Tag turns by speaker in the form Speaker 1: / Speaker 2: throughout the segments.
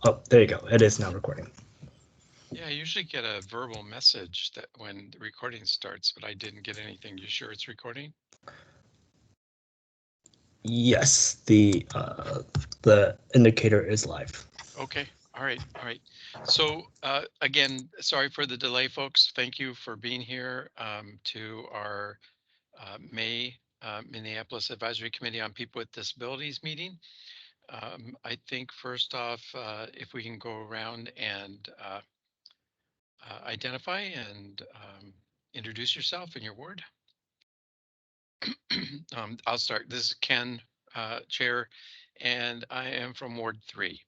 Speaker 1: Oh, there you go. It is now recording.
Speaker 2: Yeah, I usually get a verbal message that when the recording starts, but I didn't get anything. You sure it's recording?
Speaker 1: Yes, the indicator is live.
Speaker 2: Okay. All right. So again, sorry for the delay, folks. Thank you for being here to our May Minneapolis Advisory Committee on People with Disabilities meeting. I think first off, if we can go around and identify and introduce yourself and your ward. I'll start. This is Ken, Chair, and I am from Ward 3.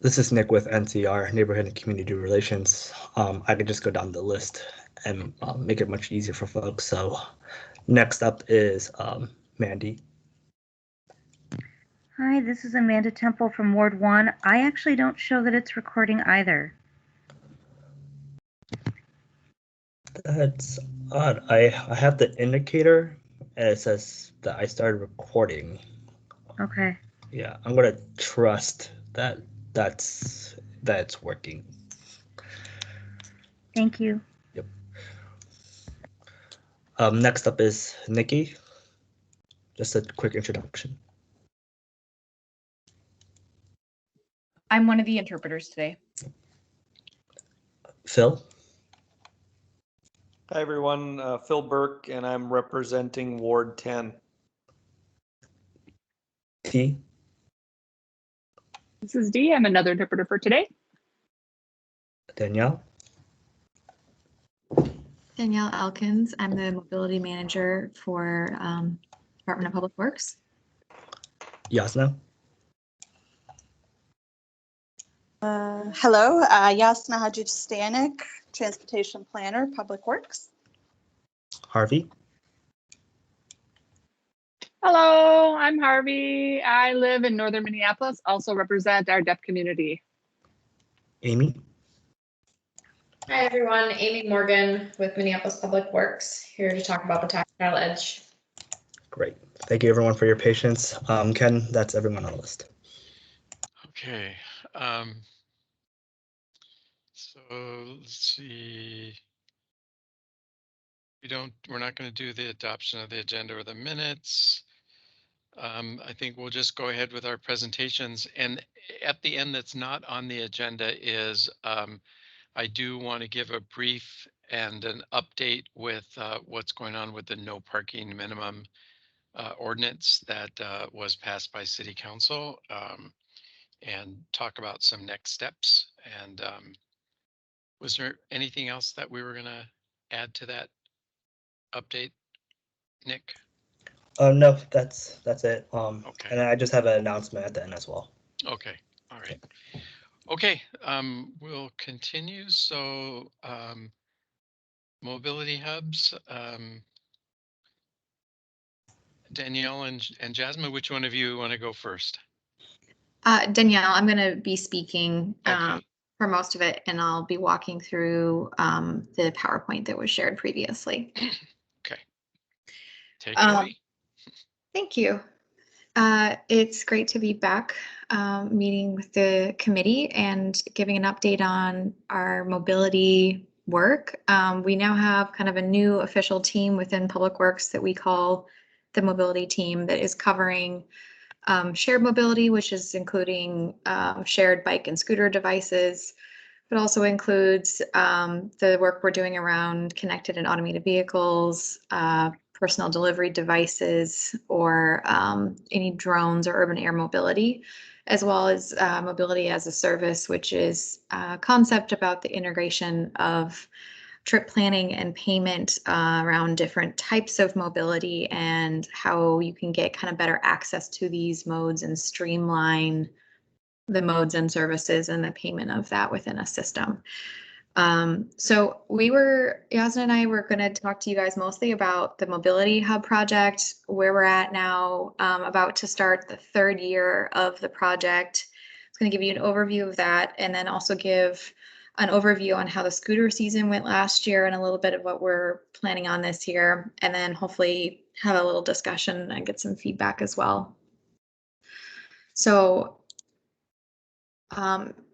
Speaker 1: This is Nick with NCR, Neighborhood and Community Relations. I could just go down the list and make it much easier for folks. So next up is Mandy.
Speaker 3: Hi, this is Amanda Temple from Ward 1. I actually don't show that it's recording either.
Speaker 1: That's odd. I have the indicator and it says that I started recording.
Speaker 3: Okay.
Speaker 1: Yeah, I'm gonna trust that that's working.
Speaker 3: Thank you.
Speaker 1: Yep. Next up is Nikki. Just a quick introduction.
Speaker 4: I'm one of the interpreters today.
Speaker 1: Phil.
Speaker 5: Hi everyone, Phil Burke, and I'm representing Ward 10.
Speaker 1: T.
Speaker 6: This is Dee. I'm another interpreter for today.
Speaker 1: Danielle.
Speaker 7: Danielle Elkins. I'm the mobility manager for Department of Public Works.
Speaker 1: Yasna.
Speaker 8: Hello, Yasna Hadjistanik, Transportation Planner, Public Works.
Speaker 1: Harvey.
Speaker 6: Hello, I'm Harvey. I live in northern Minneapolis, also represent our deaf community.
Speaker 1: Amy.
Speaker 9: Hi everyone, Amy Morgan with Minneapolis Public Works, here to talk about the Tactile Edge.
Speaker 1: Great. Thank you everyone for your patience. Ken, that's everyone on the list.
Speaker 2: Okay. So let's see. We're not going to do the adoption of the agenda or the minutes. I think we'll just go ahead with our presentations. And at the end, that's not on the agenda is I do want to give a brief and an update with what's going on with the no parking minimum ordinance that was passed by City Council and talk about some next steps. And was there anything else that we were going to add to that update, Nick?
Speaker 1: No, that's it.
Speaker 2: Okay.
Speaker 1: And I just have an announcement at the end as well.
Speaker 2: Okay. All right. Okay. We'll continue. So mobility hubs. Danielle and Jasmine, which one of you want to go first?
Speaker 7: Danielle, I'm going to be speaking
Speaker 2: Okay.
Speaker 7: for most of it, and I'll be walking through the PowerPoint that was shared previously.
Speaker 2: Okay. Take it away.
Speaker 7: Thank you. It's great to be back meeting with the committee and giving an update on our mobility work. We now have kind of a new official team within Public Works that we call the mobility team that is covering shared mobility, which is including shared bike and scooter devices, but also includes the work we're doing around connected and automated vehicles, personal delivery devices, or any drones or urban air mobility, as well as mobility as a service, which is a concept about the integration of trip planning and payment around different types of mobility and how you can get kind of better access to these modes and streamline the modes and services and the payment of that within a system. So Yasna and I were going to talk to you guys mostly about the Mobility Hub project, where we're at now, about to start the third year of the project. It's going to give you an overview of that, and then also give an overview on how the scooter season went last year and a little bit of what we're planning on this year, and then hopefully have a little discussion and get some feedback as well. So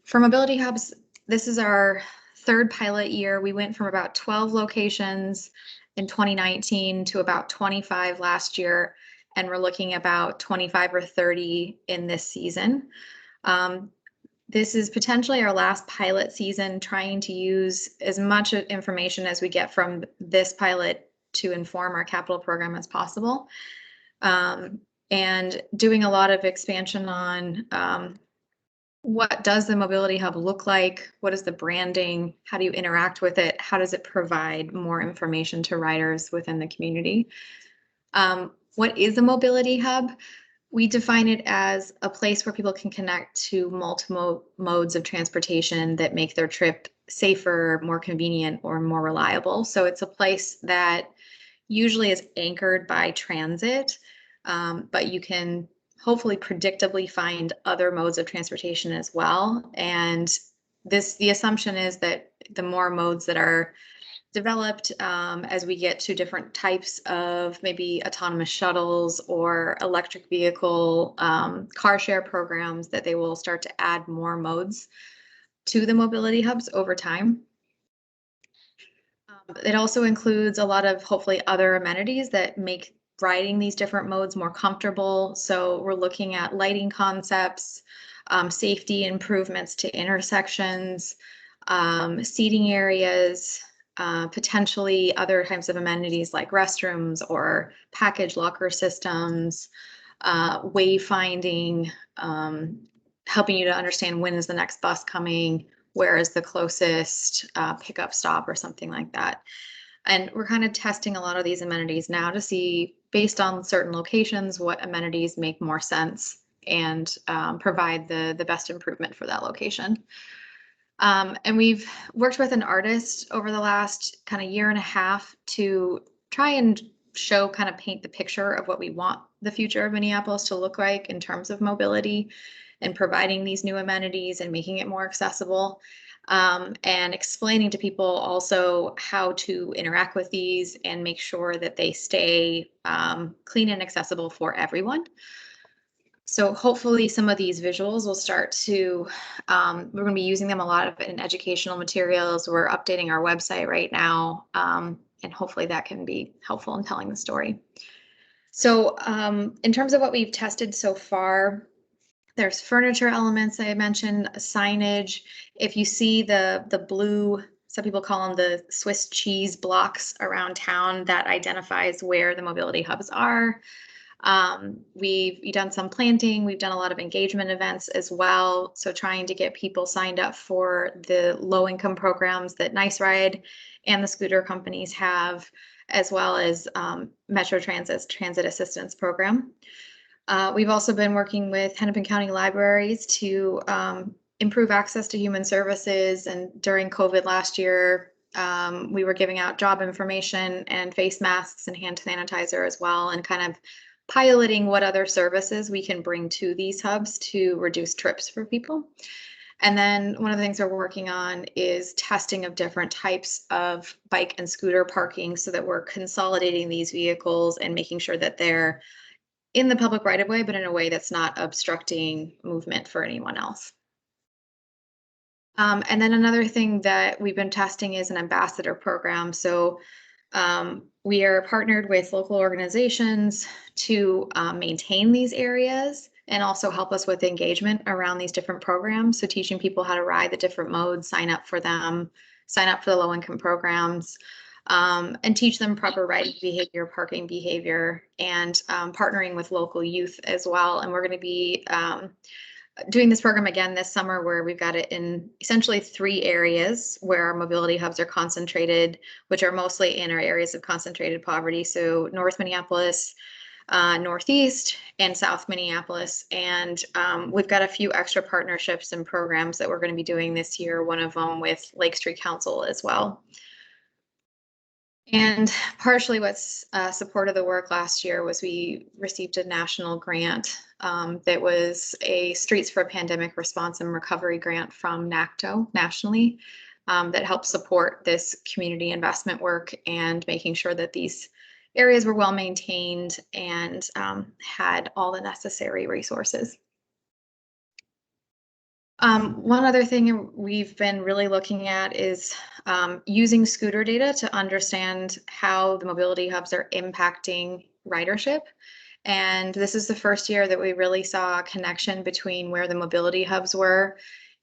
Speaker 7: for mobility hubs, this is our third pilot year. We went from about 12 locations in 2019 to about 25 last year, and we're looking about 25 or 30 in this season. This is potentially our last pilot season, trying to use as much information as we get from this pilot to inform our capital program as possible. And doing a lot of expansion on what does the mobility hub look like? What is the branding? How do you interact with it? How does it provide more information to riders within the community? What is a mobility hub? We define it as a place where people can connect to multiple modes of transportation that make their trip safer, more convenient, or more reliable. So it's a place that usually is anchored by transit, but you can hopefully predictably find other modes of transportation as well. And the assumption is that the more modes that are developed as we get to different types of maybe autonomous shuttles or electric vehicle car share programs, that they will start to add more modes to the mobility hubs over time. It also includes a lot of hopefully other amenities that make riding these different modes more comfortable. So we're looking at lighting concepts, safety improvements to intersections, seating areas, potentially other types of amenities like restrooms or package locker systems, wayfinding, helping you to understand when is the next bus coming, where is the closest pickup stop or something like that. And we're kind of testing a lot of these amenities now to see, based on certain locations, what amenities make more sense and provide the best improvement for that location. And we've worked with an artist over the last kind of year and a half to try and paint the picture of what we want the future of Minneapolis to look like in terms of mobility and providing these new amenities and making it more accessible, and explaining to people also how to interact with these and make sure that they stay clean and accessible for everyone. So hopefully some of these visuals will start to, we're going to be using them a lot in educational materials. We're updating our website right now, and hopefully that can be helpful in telling the story. So in terms of what we've tested so far, there's furniture elements I mentioned, signage. If you see the blue, some people call them the Swiss cheese blocks around town, that identifies where the mobility hubs are. We've done some planting. We've done a lot of engagement events as well. So trying to get people signed up for the low-income programs that Nice Ride and the scooter companies have, as well as Metro Transit's Transit Assistance Program. We've also been working with Hennepin County Libraries to improve access to human services. And during COVID last year, we were giving out job information and face masks and hand sanitizer as well, and kind of piloting what other services we can bring to these hubs to reduce trips for people. And then one of the things we're working on is testing of different types of bike and scooter parking, so that we're consolidating these vehicles and making sure that they're in the public right of way, but in a way that's not obstructing movement for anyone else. And then another thing that we've been testing is an ambassador program. So we are partnered with local organizations to maintain these areas and also help us with engagement around these different programs. So teaching people how to ride the different modes, sign up for them, sign up for the low-income programs, and teach them proper riding behavior, parking behavior, and partnering with local youth as well. And we're going to be doing this program again this summer, where we've got it in essentially 3 areas where our mobility hubs are concentrated, which are mostly in our areas of concentrated poverty. So North Minneapolis, Northeast, and South Minneapolis. And we've got a few extra partnerships and programs that we're going to be doing this year, one of them with Lake Street Council as well. And partially what's supported the work last year was we received a national grant that was a Streets for a Pandemic Response and Recovery grant from NACTO nationally, that helped support this community investment work and making sure that these areas were well maintained and had all the necessary resources. One other thing we've been really looking at is using scooter data to understand how the mobility hubs are impacting ridership. And this is the first year that we really saw a connection between where the mobility hubs were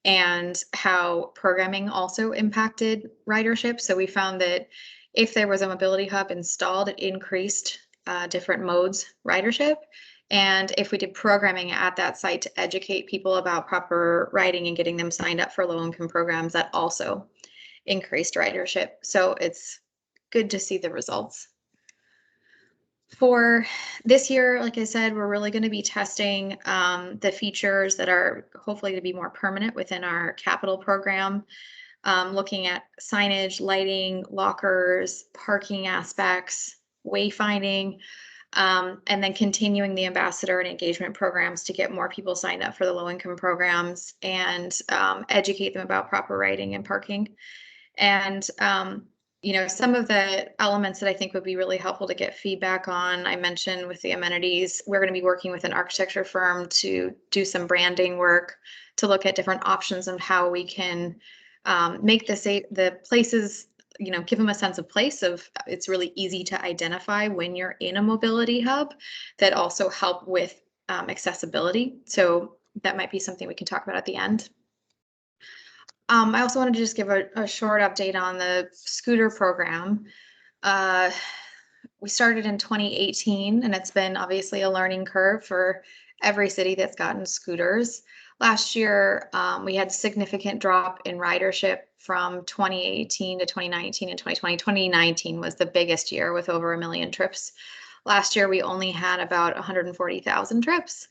Speaker 7: and how programming also impacted ridership. So we found that if there was a mobility hub installed, it increased different modes ridership. And if we did programming at that site to educate people about proper riding and getting them signed up for low-income programs, that also increased ridership. So it's good to see the results. For this year, like I said, we're really going to be testing the features that are hopefully to be more permanent within our capital program, looking at signage, lighting, lockers, parking aspects, wayfinding, and then continuing the ambassador and engagement programs to get more people signed up for the low-income programs and educate them about proper riding and parking. And you know, some of the elements that I think would be really helpful to get feedback on, I mentioned with the amenities, we're going to be working with an architecture firm to do some branding work, to look at different options of how we can make the places, you know, give them a sense of place of it's really easy to identify when you're in a mobility hub, that also help with accessibility. So that might be something we can talk about at the end. I also wanted to just give a short update on the scooter program. We started in 2018, and it's been obviously a learning curve for every city that's gotten scooters. Last year, we had significant drop in ridership from 2018 to 2019 and 2020. 2019 was the biggest year with over 1 million trips. Last year, we only had about 140,000 trips,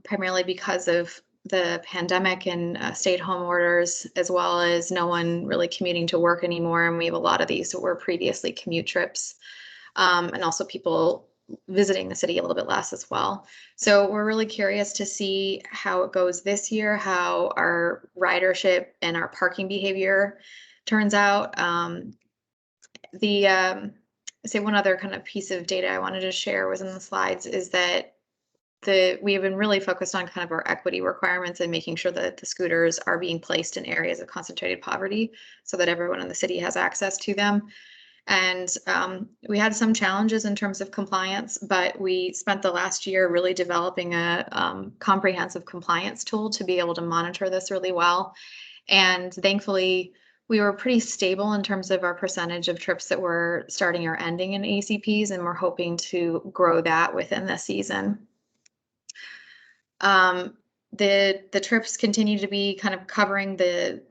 Speaker 7: primarily because of the pandemic and stay-at-home orders, as well as no one really commuting to work anymore. And we have a lot of these that were previously commute trips, and also people visiting the city a little bit less as well. So we're really curious to see how it goes this year, how our ridership and our parking behavior turns out. Say one other kind of piece of data I wanted to share was in the slides is that we have been really focused on kind of our equity requirements and making sure that the scooters are being placed in areas of concentrated poverty so that everyone in the city has access to them. And we had some challenges in terms of compliance, but we spent the last year really developing a comprehensive compliance tool to be able to monitor this really well. And thankfully, we were pretty stable in terms of our percentage of trips that were starting or ending in ACPs, and we're hoping to grow that within the season. The trips continue to be kind of covering the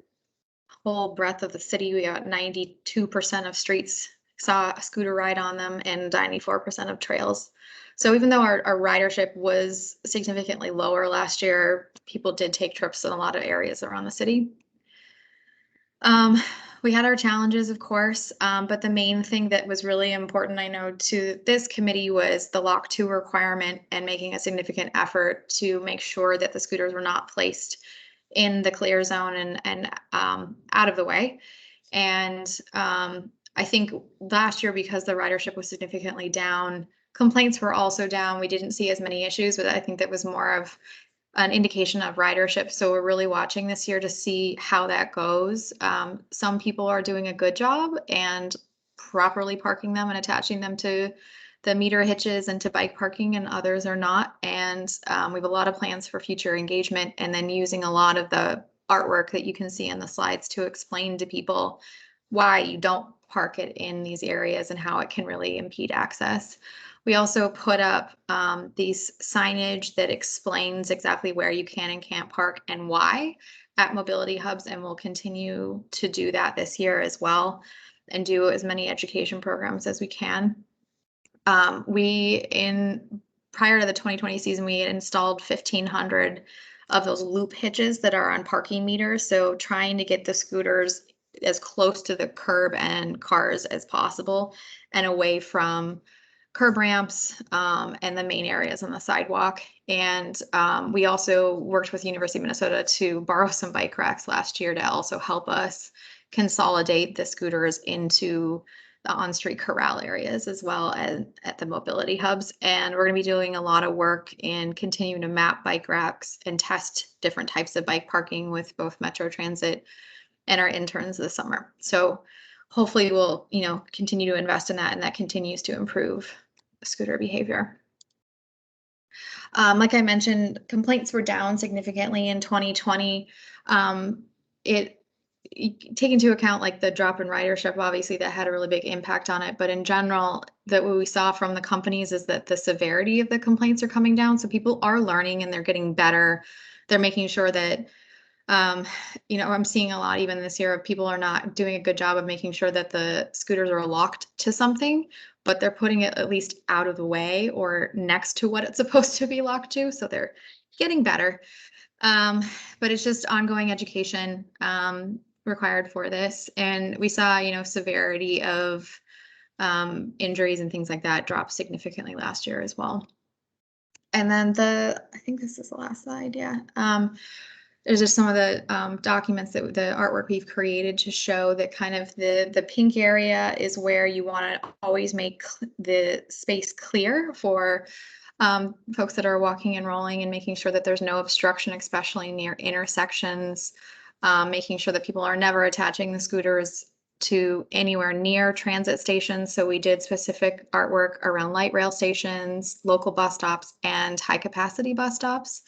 Speaker 7: whole breadth of the city. We got 92% of streets saw a scooter ride on them and 94% of trails. So even though our ridership was significantly lower last year, people did take trips in a lot of areas around the city. We had our challenges, of course, but the main thing that was really important, I know, to this committee was the Lock 2 requirement and making a significant effort to make sure that the scooters were not placed in the clear zone and out of the way. And I think last year, because the ridership was significantly down, complaints were also down. We didn't see as many issues, but I think that was more of an indication of ridership. So we're really watching this year to see how that goes. Some people are doing a good job and properly parking them and attaching them to the meter hitches and to bike parking, and others are not. And we have a lot of plans for future engagement, and then using a lot of the artwork that you can see in the slides to explain to people why you don't park it in these areas and how it can really impede access. We also put up these signage that explains exactly where you can and can't park and why at mobility hubs, and we'll continue to do that this year as well and do as many education programs as we can. Prior to the 2020 season, we had installed 1,500 of those loop hitches that are on parking meters. So trying to get the scooters as close to the curb and cars as possible and away from curb ramps and the main areas on the sidewalk. And we also worked with University of Minnesota to borrow some bike racks last year to also help us consolidate the scooters into the on-street corral areas as well as at the mobility hubs. And we're going to be doing a lot of work in continuing to map bike racks and test different types of bike parking with both Metro Transit and our interns this summer. So hopefully we'll, continue to invest in that, and that continues to improve scooter behavior. Like I mentioned, complaints were down significantly in 2020. Take into account like the drop in ridership, obviously that had a really big impact on it. But in general, what we saw from the companies is that the severity of the complaints are coming down. So people are learning and they're getting better. They're making sure that, I'm seeing a lot even this year of people are not doing a good job of making sure that the scooters are locked to something, but they're putting it at least out of the way or next to what it's supposed to be locked to. So they're getting better. But it's just ongoing education required for this. And we saw, severity of injuries and things like that drop significantly last year as well. And then I think this is the last slide, yeah. There's just some of the documents that the artwork we've created to show that kind of the pink area is where you want to always make the space clear for folks that are walking and rolling, and making sure that there's no obstruction, especially near intersections, making sure that people are never attaching the scooters to anywhere near transit stations. So we did specific artwork around light rail stations, local bus stops, and high capacity bus stops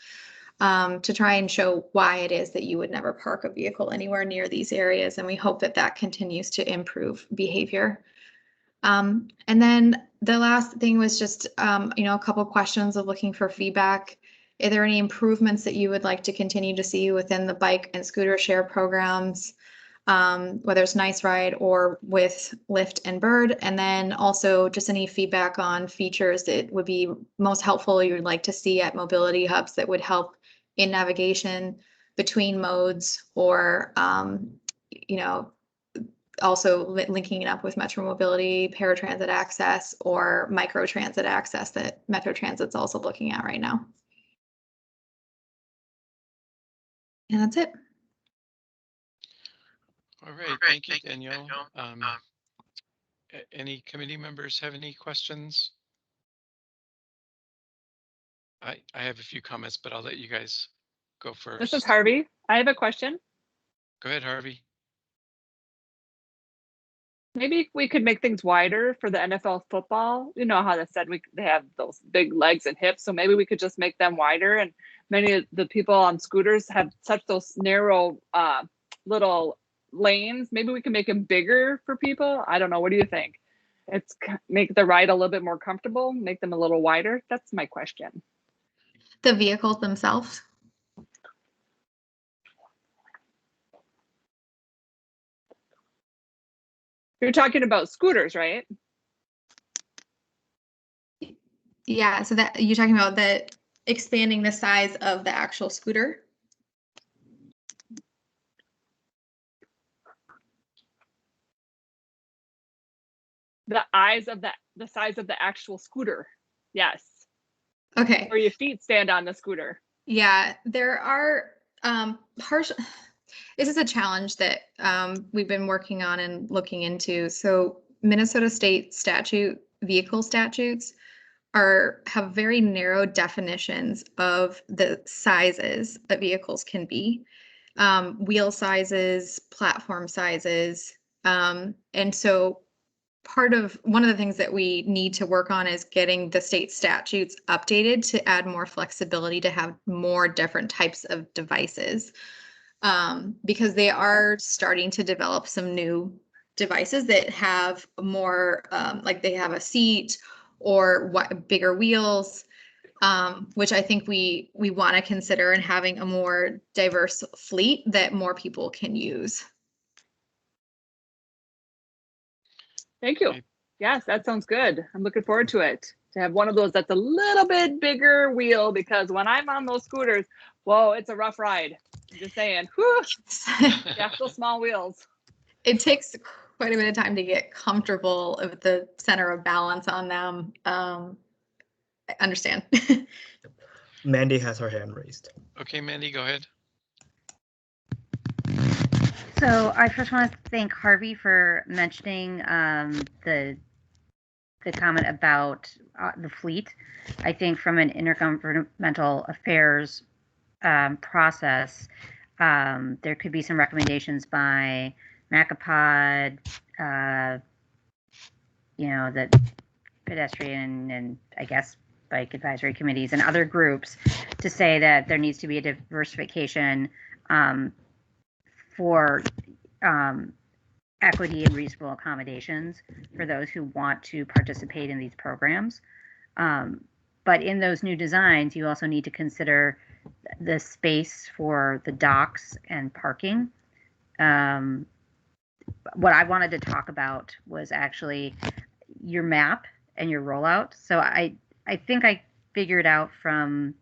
Speaker 7: to try and show why it is that you would never park a vehicle anywhere near these areas. And we hope that that continues to improve behavior. And then the last thing was just, a couple questions of looking for feedback. Are there any improvements that you would like to continue to see within the bike and scooter share programs, whether it's Nice Ride or with Lyft and Bird? And then also just any feedback on features that would be most helpful you would like to see at mobility hubs that would help in navigation between modes, or, also linking it up with Metro Mobility, paratransit access, or microtransit access that Metro Transit's also looking at right now. And that's it.
Speaker 2: All right, thank you, Danielle. Any committee members have any questions? I have a few comments, but I'll let you guys go first.
Speaker 6: This is Harvey. I have a question.
Speaker 2: Go ahead, Harvey.
Speaker 6: Maybe we could make things wider for the NFL football. You know how they said they have those big legs and hips, so maybe we could just make them wider. And many of the people on scooters have such those narrow little lanes. Maybe we can make them bigger for people. I don't know. What do you think? It's make the ride a little bit more comfortable, make them a little wider. That's my question.
Speaker 7: The vehicles themselves?
Speaker 6: You're talking about scooters, right?
Speaker 7: Yeah, so that you're talking about expanding the size of the actual scooter?
Speaker 6: The size of the actual scooter. Yes.
Speaker 7: Okay.
Speaker 6: Or your feet stand on the scooter.
Speaker 7: Yeah, there are this is a challenge that we've been working on and looking into. So Minnesota state vehicle statutes have very narrow definitions of the sizes that vehicles can be, wheel sizes, platform sizes, and so one of the things that we need to work on is getting the state statutes updated to add more flexibility to have more different types of devices, because they are starting to develop some new devices that have more, like they have a seat or bigger wheels, which I think we want to consider in having a more diverse fleet that more people can use.
Speaker 6: Thank you. Yes, that sounds good. I'm looking forward to it. To have one of those that's a little bit bigger wheel, because when I'm on those scooters, whoa, it's a rough ride. I'm just saying, whew, yeah, those small wheels.
Speaker 7: It takes quite a bit of time to get comfortable with the center of balance on them. I understand.
Speaker 1: Mandy has her hand raised.
Speaker 2: Okay, Mandy, go ahead.
Speaker 3: So I first want to thank Harvey for mentioning the comment about the fleet. I think from an intergovernmental affairs process, there could be some recommendations by MACAPOD, the pedestrian and I guess bike advisory committees and other groups to say that there needs to be a diversification for equity and reasonable accommodations for those who want to participate in these programs. But in those new designs, you also need to consider the space for the docks and parking. What I wanted to talk about was actually your map and your rollout. So I think I figured out from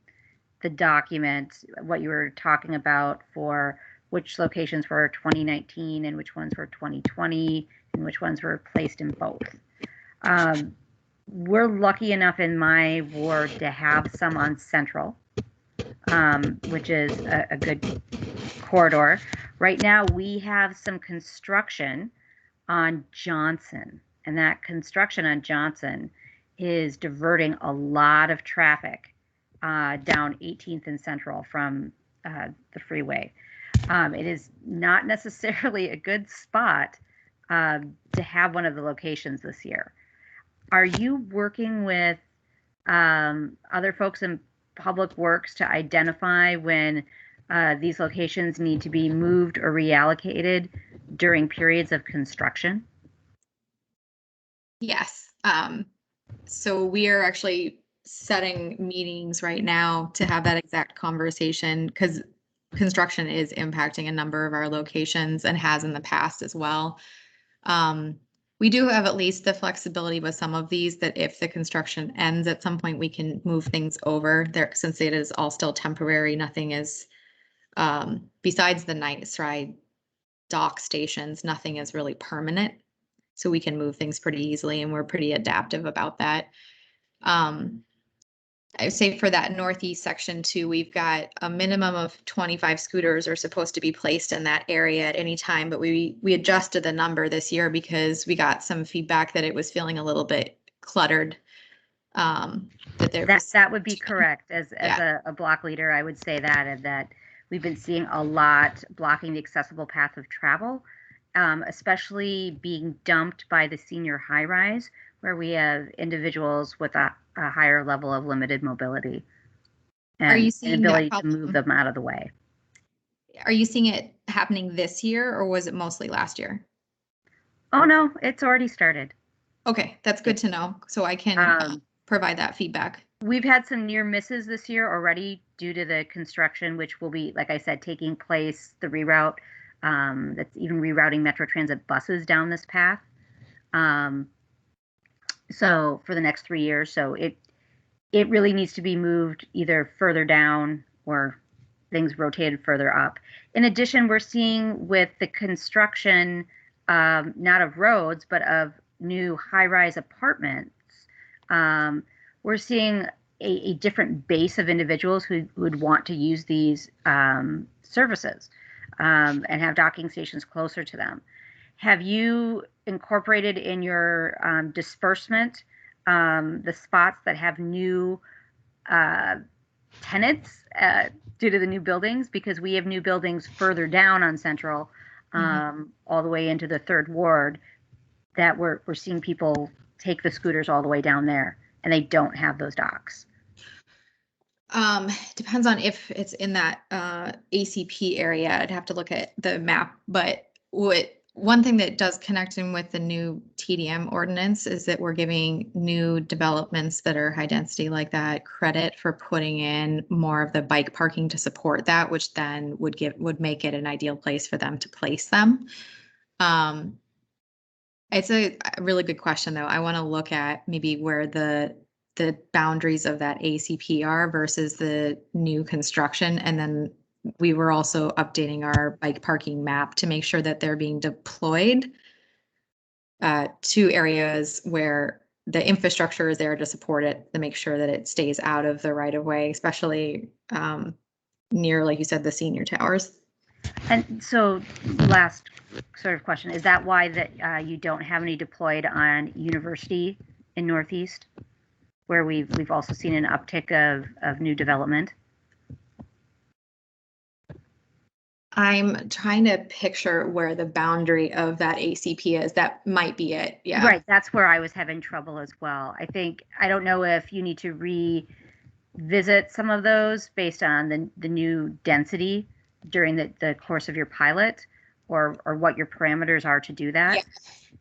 Speaker 3: the document what you were talking about for which locations were 2019 and which ones were 2020 and which ones were placed in both. We're lucky enough in my ward to have some on Central, which is a good corridor. Right now we have some construction on Johnson, and that construction on Johnson is diverting a lot of traffic down 18th and Central from the freeway. It is not necessarily a good spot to have one of the locations this year. Are you working with other folks in Public Works to identify when these locations need to be moved or reallocated during periods of construction?
Speaker 7: Yes. So we are actually setting meetings right now to have that exact conversation because construction is impacting a number of our locations and has in the past as well. We do have at least the flexibility with some of these that if the construction ends at some point, we can move things over there since it is all still temporary. Nothing is, besides the night ride dock stations, nothing is really permanent. So we can move things pretty easily and we're pretty adaptive about that. I would say for that northeast section too, we've got a minimum of 25 scooters are supposed to be placed in that area at any time, but we adjusted the number this year because we got some feedback that it was feeling a little bit cluttered.
Speaker 3: That would be correct. As a block leader, I would say that, and that we've been seeing a lot blocking the accessible path of travel, especially being dumped by the senior high rise, where we have individuals with a higher level of limited mobility and
Speaker 7: Are you seeing
Speaker 3: an ability to move them out of the way.
Speaker 7: Are you seeing it happening this year or was it mostly last year?
Speaker 3: Oh no, it's already started.
Speaker 7: Okay, that's good to know. So I can provide that feedback.
Speaker 3: We've had some near misses this year already due to the construction, which will be, like I said, taking place, the reroute, that's even rerouting Metro Transit buses down this path. So for the next 3 years, so it really needs to be moved either further down or things rotated further up. In addition, we're seeing with the construction, not of roads, but of new high-rise apartments, we're seeing a different base of individuals who would want to use these services and have docking stations closer to them. Have you incorporated in your disbursement the spots that have new tenants due to the new buildings? Because we have new buildings further down on Central, all the way into the 3rd Ward, that we're seeing people take the scooters all the way down there, and they don't have those docks.
Speaker 7: Depends on if it's in that ACP area. I'd have to look at the map, but one thing that does connect in with the new TDM ordinance is that we're giving new developments that are high density like that credit for putting in more of the bike parking to support that, which then would make it an ideal place for them to place them. It's a really good question though. I want to look at maybe where the boundaries of that ACP are versus the new construction, and then we were also updating our bike parking map to make sure that they're being deployed to areas where the infrastructure is there to support it, to make sure that it stays out of the right of way, especially near, like you said, the senior towers.
Speaker 3: And so last sort of question, is that why that you don't have any deployed on University in Northeast, where we've also seen an uptick of new development?
Speaker 7: I'm trying to picture where the boundary of that ACP is. That might be it. Yeah.
Speaker 3: Right. That's where I was having trouble as well. I don't know if you need to revisit some of those based on the new density during the course of your pilot, or what your parameters are to do that.
Speaker 7: Yeah.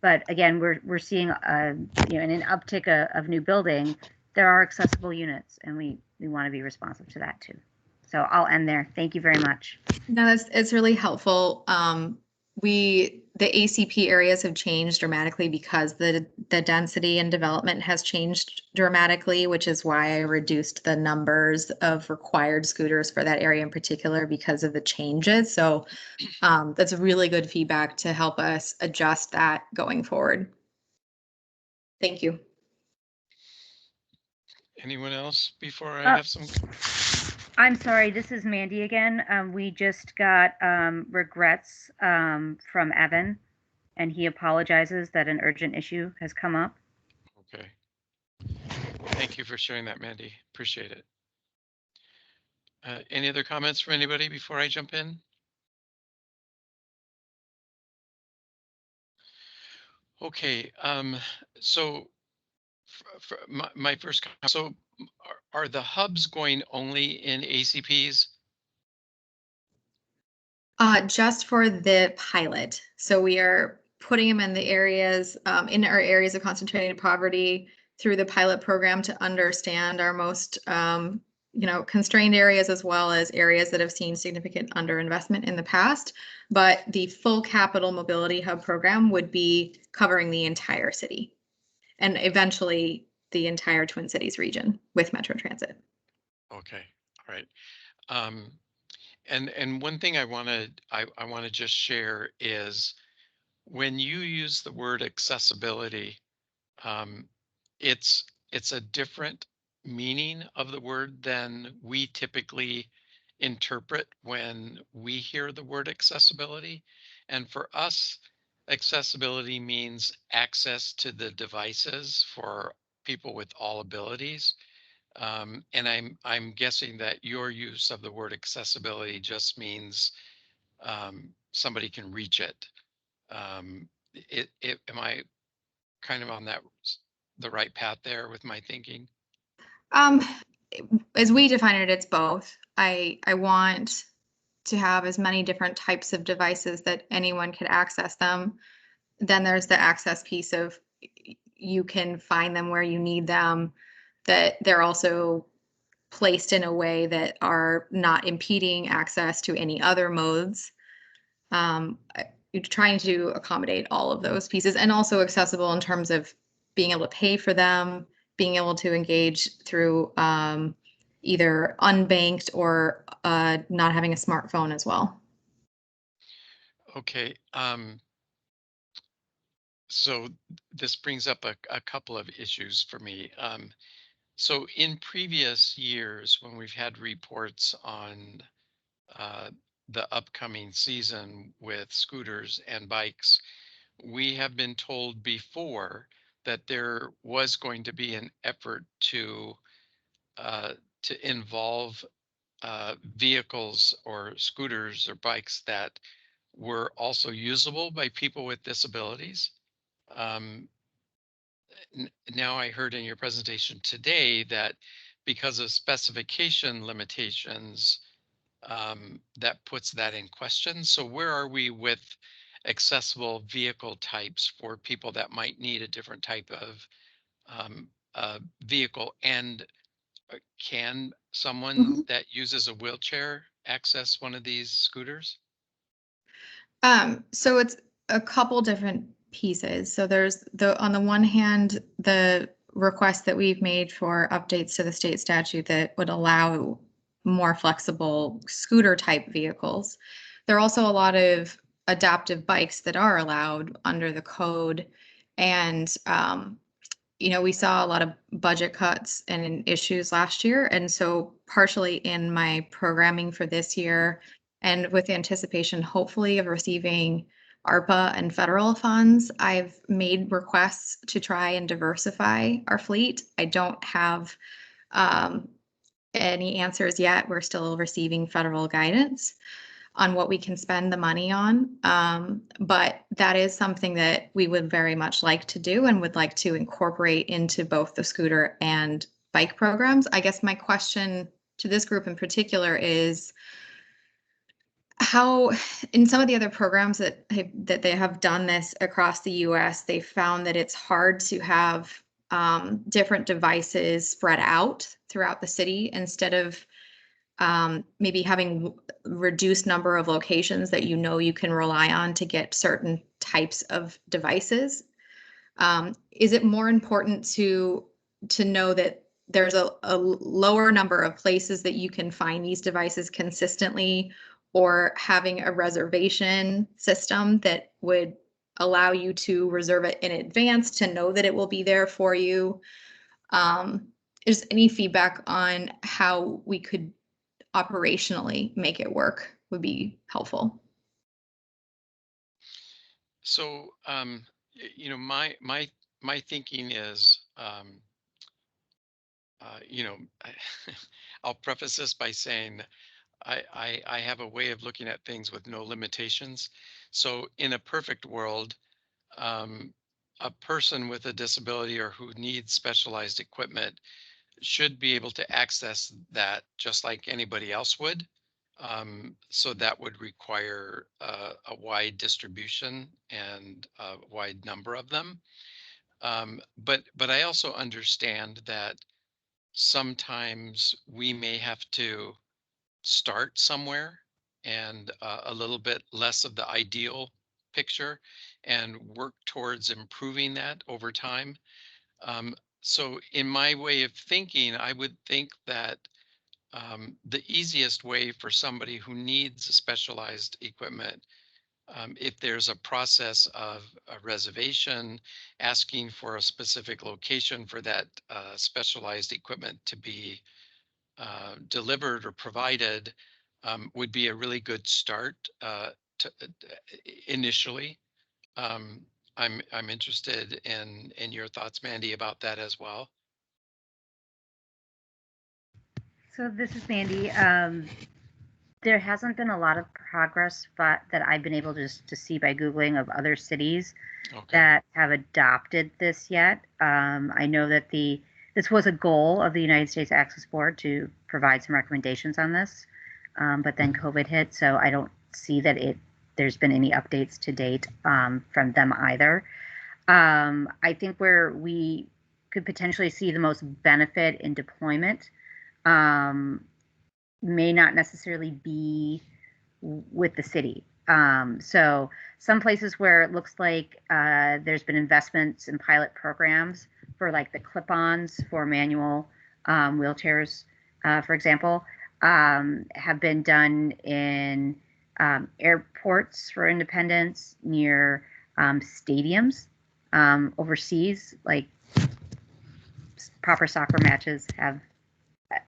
Speaker 3: But again, we're seeing in an uptick of new building, there are accessible units, and we want to be responsive to that too. So I'll end there. Thank you very much.
Speaker 7: No, it's really helpful. The ACP areas have changed dramatically because the density and development has changed dramatically, which is why I reduced the numbers of required scooters for that area in particular because of the changes. So that's really good feedback to help us adjust that going forward. Thank you.
Speaker 2: Anyone else before I have some?
Speaker 3: I'm sorry, this is Mandy again. We just got regrets from Evan, and he apologizes that an urgent issue has come up.
Speaker 2: Okay. Thank you for sharing that, Mandy. Appreciate it. Any other comments from anybody before I jump in? Okay. So my first comment, so are the hubs going only in ACPs?
Speaker 7: Just for the pilot. So we are putting them in the areas, in our areas of concentrated poverty through the pilot program to understand our most, constrained areas as well as areas that have seen significant underinvestment in the past. But the full capital mobility hub program would be covering the entire city and eventually the entire Twin Cities region with Metro Transit.
Speaker 2: Okay. All right. And one thing I want to just share is when you use the word accessibility, it's a different meaning of the word than we typically interpret when we hear the word accessibility. And for us, accessibility means access to the devices for people with all abilities. And I'm guessing that your use of the word accessibility just means somebody can reach it. Am I kind of on the right path there with my thinking?
Speaker 7: As we define it, it's both. I want to have as many different types of devices that anyone could access them. Then there's the access piece of you can find them where you need them, that they're also placed in a way that are not impeding access to any other modes. You're trying to accommodate all of those pieces and also accessible in terms of being able to pay for them, being able to engage through either unbanked or not having a smartphone as well.
Speaker 2: Okay. So this brings up a couple of issues for me. So in previous years, when we've had reports on the upcoming season with scooters and bikes, we have been told before that there was going to be an effort to involve vehicles or scooters or bikes that were also usable by people with disabilities. Now I heard in your presentation today that because of specification limitations, that puts that in question. So where are we with accessible vehicle types for people that might need a different type of vehicle? And can someone that uses a wheelchair access one of these scooters?
Speaker 7: So it's a couple different pieces. So there's on the one hand, the request that we've made for updates to the state statute that would allow more flexible scooter type vehicles. There are also a lot of adaptive bikes that are allowed under the code. And, we saw a lot of budget cuts and issues last year. And so partially in my programming for this year, And with anticipation, hopefully, of receiving ARPA and federal funds, I've made requests to try and diversify our fleet. I don't have any answers yet. We're still receiving federal guidance on what we can spend the money on. But that is something that we would very much like to do and would like to incorporate into both the scooter and bike programs. I guess my question to this group in particular is how, in some of the other programs that they have done this across the US, they found that it's hard to have different devices spread out throughout the city instead of maybe having reduced number of locations that you can rely on to get certain types of devices. Is it more important to know that there's a lower number of places that you can find these devices consistently, or having a reservation system that would allow you to reserve it in advance to know that it will be there for you? Is any feedback on how we could operationally make it work would be helpful.
Speaker 2: So, you know, my thinking is, you know, I'll preface this by saying I have a way of looking at things with no limitations. So in a perfect world, a person with a disability or who needs specialized equipment should be able to access that just like anybody else would. So that would require a wide distribution and a wide number of them. But I also understand that sometimes we may have to start somewhere and a little bit less of the ideal picture and work towards improving that over time. So in my way of thinking, I would think that the easiest way for somebody who needs specialized equipment, if there's a process of a reservation, asking for a specific location for that specialized equipment to be delivered or provided, would be a really good start initially. I'm interested in your thoughts, Mandy, about that as well.
Speaker 3: So this is Mandy. There hasn't been a lot of progress, but that I've been able to see by Googling of other cities that have adopted this yet. I know that this was a goal of the United States Access Board to provide some recommendations on this, but then COVID hit, so I don't see that there's been any updates to date from them either. I think where we could potentially see the most benefit in deployment may not necessarily be with the city. So some places where it looks like there's been investments in pilot programs for like the clip-ons for manual wheelchairs, for example, have been done in airports for independence, near stadiums overseas, like proper soccer matches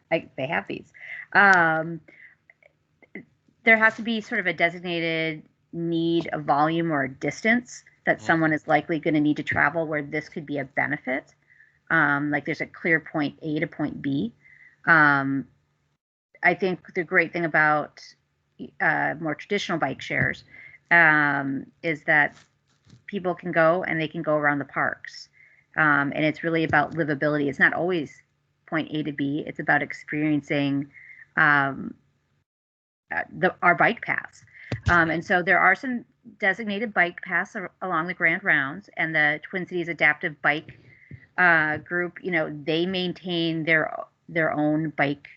Speaker 3: they have these. There has to be sort of a designated need, a volume or a distance that someone is likely going to need to travel where this could be a benefit. Like there's a clear point A to point B. I think the great thing about more traditional bike shares is that people can go and they can go around the parks. And it's really about livability. It's not always point A to B. It's about experiencing our bike paths. And so there are some designated bike paths along the Grand Rounds, and the Twin Cities Adaptive Bike Group, you know, they maintain their own bike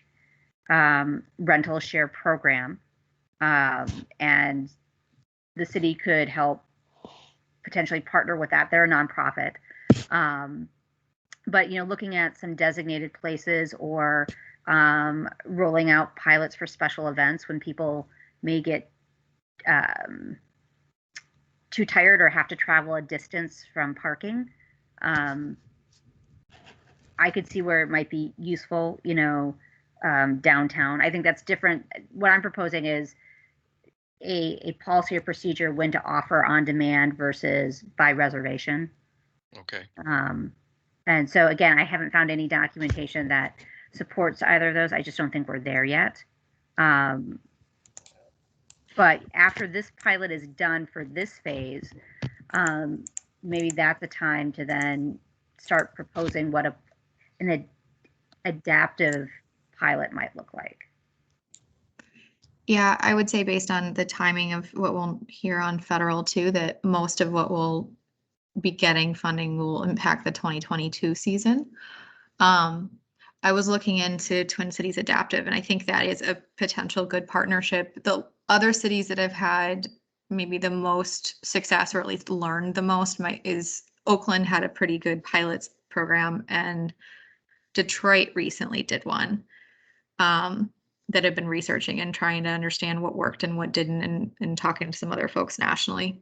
Speaker 3: rental share program. And the city could help potentially partner with that. They're a nonprofit. But, you know, looking at some designated places or rolling out pilots for special events when people may get too tired or have to travel a distance from parking. I could see where it might be useful, you know, downtown. I think that's different. What I'm proposing is a policy or procedure when to offer on demand versus by reservation.
Speaker 2: Okay.
Speaker 3: And so again, I haven't found any documentation that supports either of those. I just don't think we're there yet. But after this pilot is done for this phase, maybe that's the time to then start proposing what an adaptive pilot might look like.
Speaker 7: Yeah, I would say based on the timing of what we'll hear on federal too, that most of what we'll be getting funding will impact the 2022 season. I was looking into Twin Cities Adaptive, and I think that is a potential good partnership. The other cities that have had maybe the most success, or at least learned the most, is Oakland had a pretty good pilots program, and Detroit recently did one. That have been researching and trying to understand what worked and what didn't, and talking to some other folks nationally.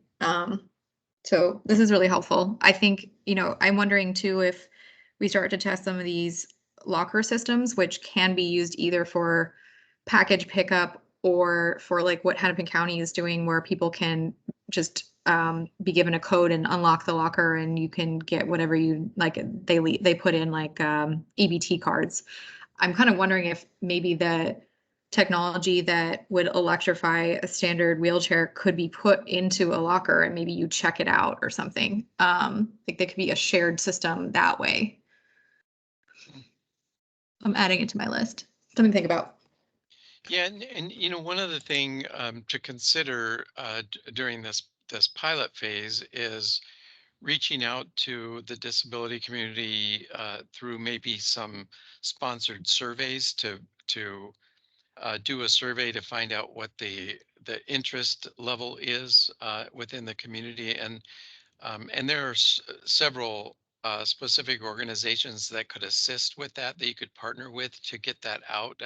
Speaker 7: So this is really helpful. I think, I'm wondering too, if we start to test some of these locker systems, which can be used either for package pickup or for like what Hennepin County is doing, where people can just be given a code and unlock the locker, and you can get whatever you like. They put in like EBT cards. I'm kind of wondering if maybe the technology that would electrify a standard wheelchair could be put into a locker, and maybe you check it out or something. Like there could be a shared system that way. I'm adding it to my list. Something to think about.
Speaker 2: Yeah, and one other thing to consider during this pilot phase is reaching out to the disability community through maybe some sponsored surveys to do a survey to find out what the interest level is within the community, and there are several specific organizations that could assist with that you could partner with to get that out.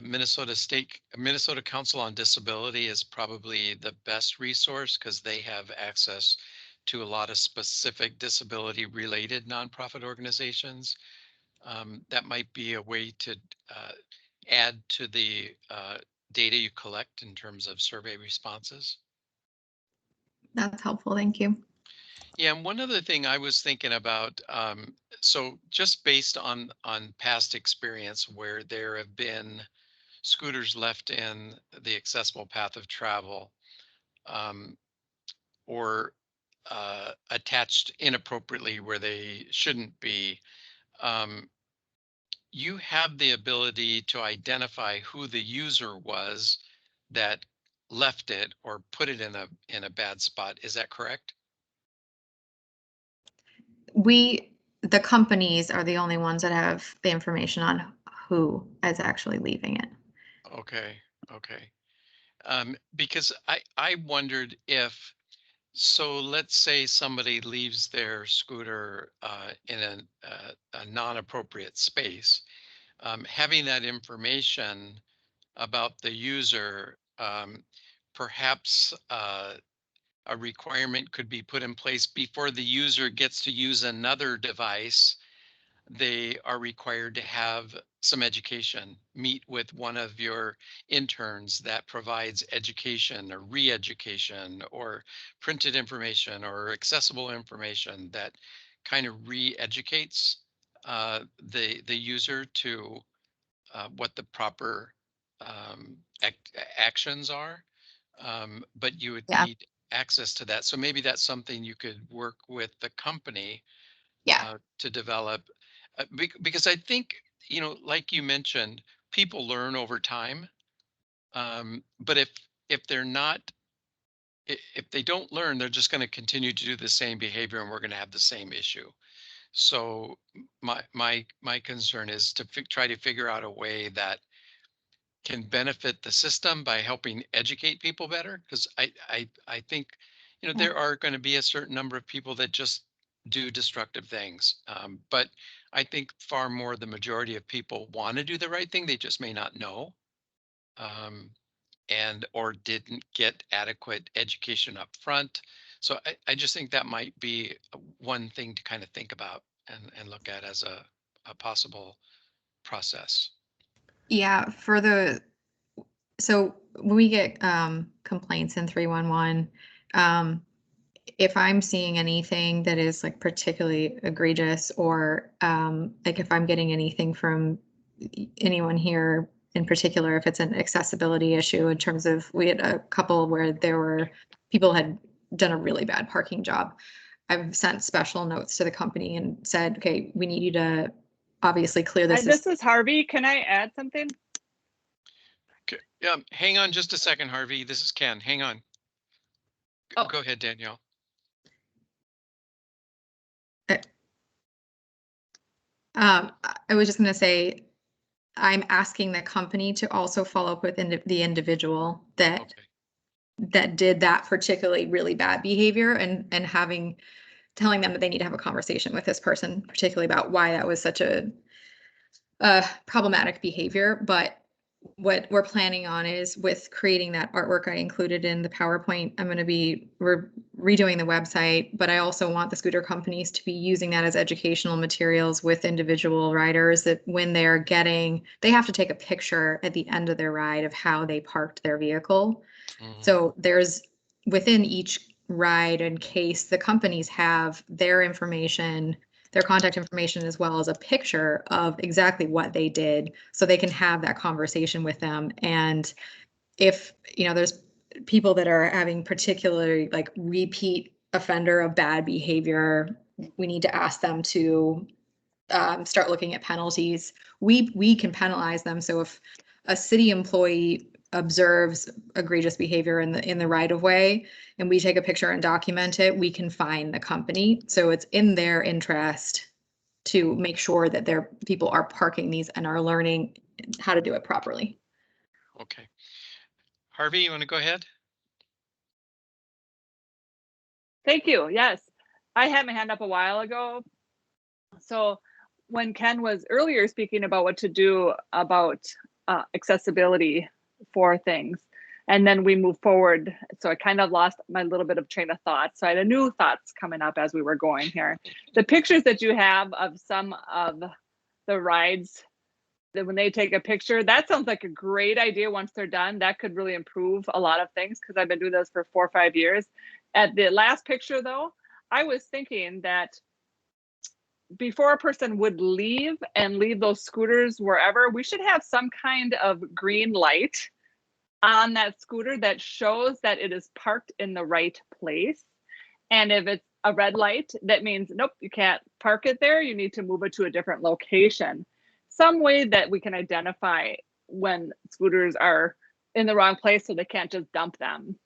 Speaker 2: Minnesota Council on Disability is probably the best resource because they have access to a lot of specific disability related nonprofit organizations. That might be a way to add to the data you collect in terms of survey responses.
Speaker 7: That's helpful. Thank you.
Speaker 2: Yeah, and one other thing I was thinking about, so just based on past experience where there have been scooters left in the accessible path of travel, or attached inappropriately where they shouldn't be, you have the ability to identify who the user was that left it or put it in a bad spot. Is that correct?
Speaker 7: The companies are the only ones that have the information on who is actually leaving it.
Speaker 2: Okay. Because I wondered if, so let's say somebody leaves their scooter in a non-appropriate space. Having that information about the user, perhaps a requirement could be put in place before the user gets to use another device. They are required to have some education, meet with one of your interns that provides education or re-education or printed information or accessible information that kind of re-educates the user to what the proper actions are. But you would need access to that. So maybe that's something you could work with the company to develop. Because I think, like you mentioned, people learn over time. But if they're not, if they don't learn, they're just going to continue to do the same behavior, and we're going to have the same issue. So my concern is to try to figure out a way that can benefit the system by helping educate people better. Because I think, there are going to be a certain number of people that just do destructive things. But I think far more the majority of people want to do the right thing. They just may not know, or didn't get adequate education up front. So I just think that might be one thing to kind of think about and look at as a possible process.
Speaker 7: Yeah, so when we get complaints in 311, if I'm seeing anything that is like particularly egregious, or like if I'm getting anything from anyone here in particular, if it's an accessibility issue in terms of, we had a couple where there were people had done a really bad parking job. I've sent special notes to the company and said, okay, we need you to obviously clear this.
Speaker 6: This is Harvey. Can I add something?
Speaker 2: Okay. Hang on just a second, Harvey. This is Ken. Hang on.
Speaker 6: Oh.
Speaker 2: Go ahead, Danielle.
Speaker 7: I was just going to say, I'm asking the company to also follow up with the individual that did that particularly really bad behavior, and telling them that they need to have a conversation with this person, particularly about why that was such a problematic behavior. But what we're planning on is, with creating that artwork I included in the PowerPoint, we're redoing the website, but I also want the scooter companies to be using that as educational materials with individual riders, that when they have to take a picture at the end of their ride of how they parked their vehicle. Mm-hmm. So there's, within each ride and case, the companies have their information, their contact information, as well as a picture of exactly what they did, so they can have that conversation with them. And if, there's people that are having particularly like repeat offender of bad behavior, we need to ask them to start looking at penalties. We can penalize them. So if a city employee observes egregious behavior in the right of way, and we take a picture and document it, we can fine the company. So it's in their interest to make sure that their people are parking these and are learning how to do it properly.
Speaker 2: Okay. Harvey, you want to go ahead?
Speaker 6: Thank you. Yes, I had my hand up a while ago. So when Ken was earlier speaking about what to do about accessibility for things, and then we moved forward, so I kind of lost my little bit of train of thought. So I had a new thoughts coming up as we were going here. The pictures that you have of some of the rides, that when they take a picture, that sounds like a great idea. Once they're done, that could really improve a lot of things, because I've been doing this for 4 or 5 years. At the last picture though, I was thinking that before a person would leave those scooters wherever, we should have some kind of green light on that scooter that shows that it is parked in the right place. And if it's a red light, that means, nope, you can't park it there. You need to move it to a different location. Some way that we can identify when scooters are in the wrong place, so they can't just dump them.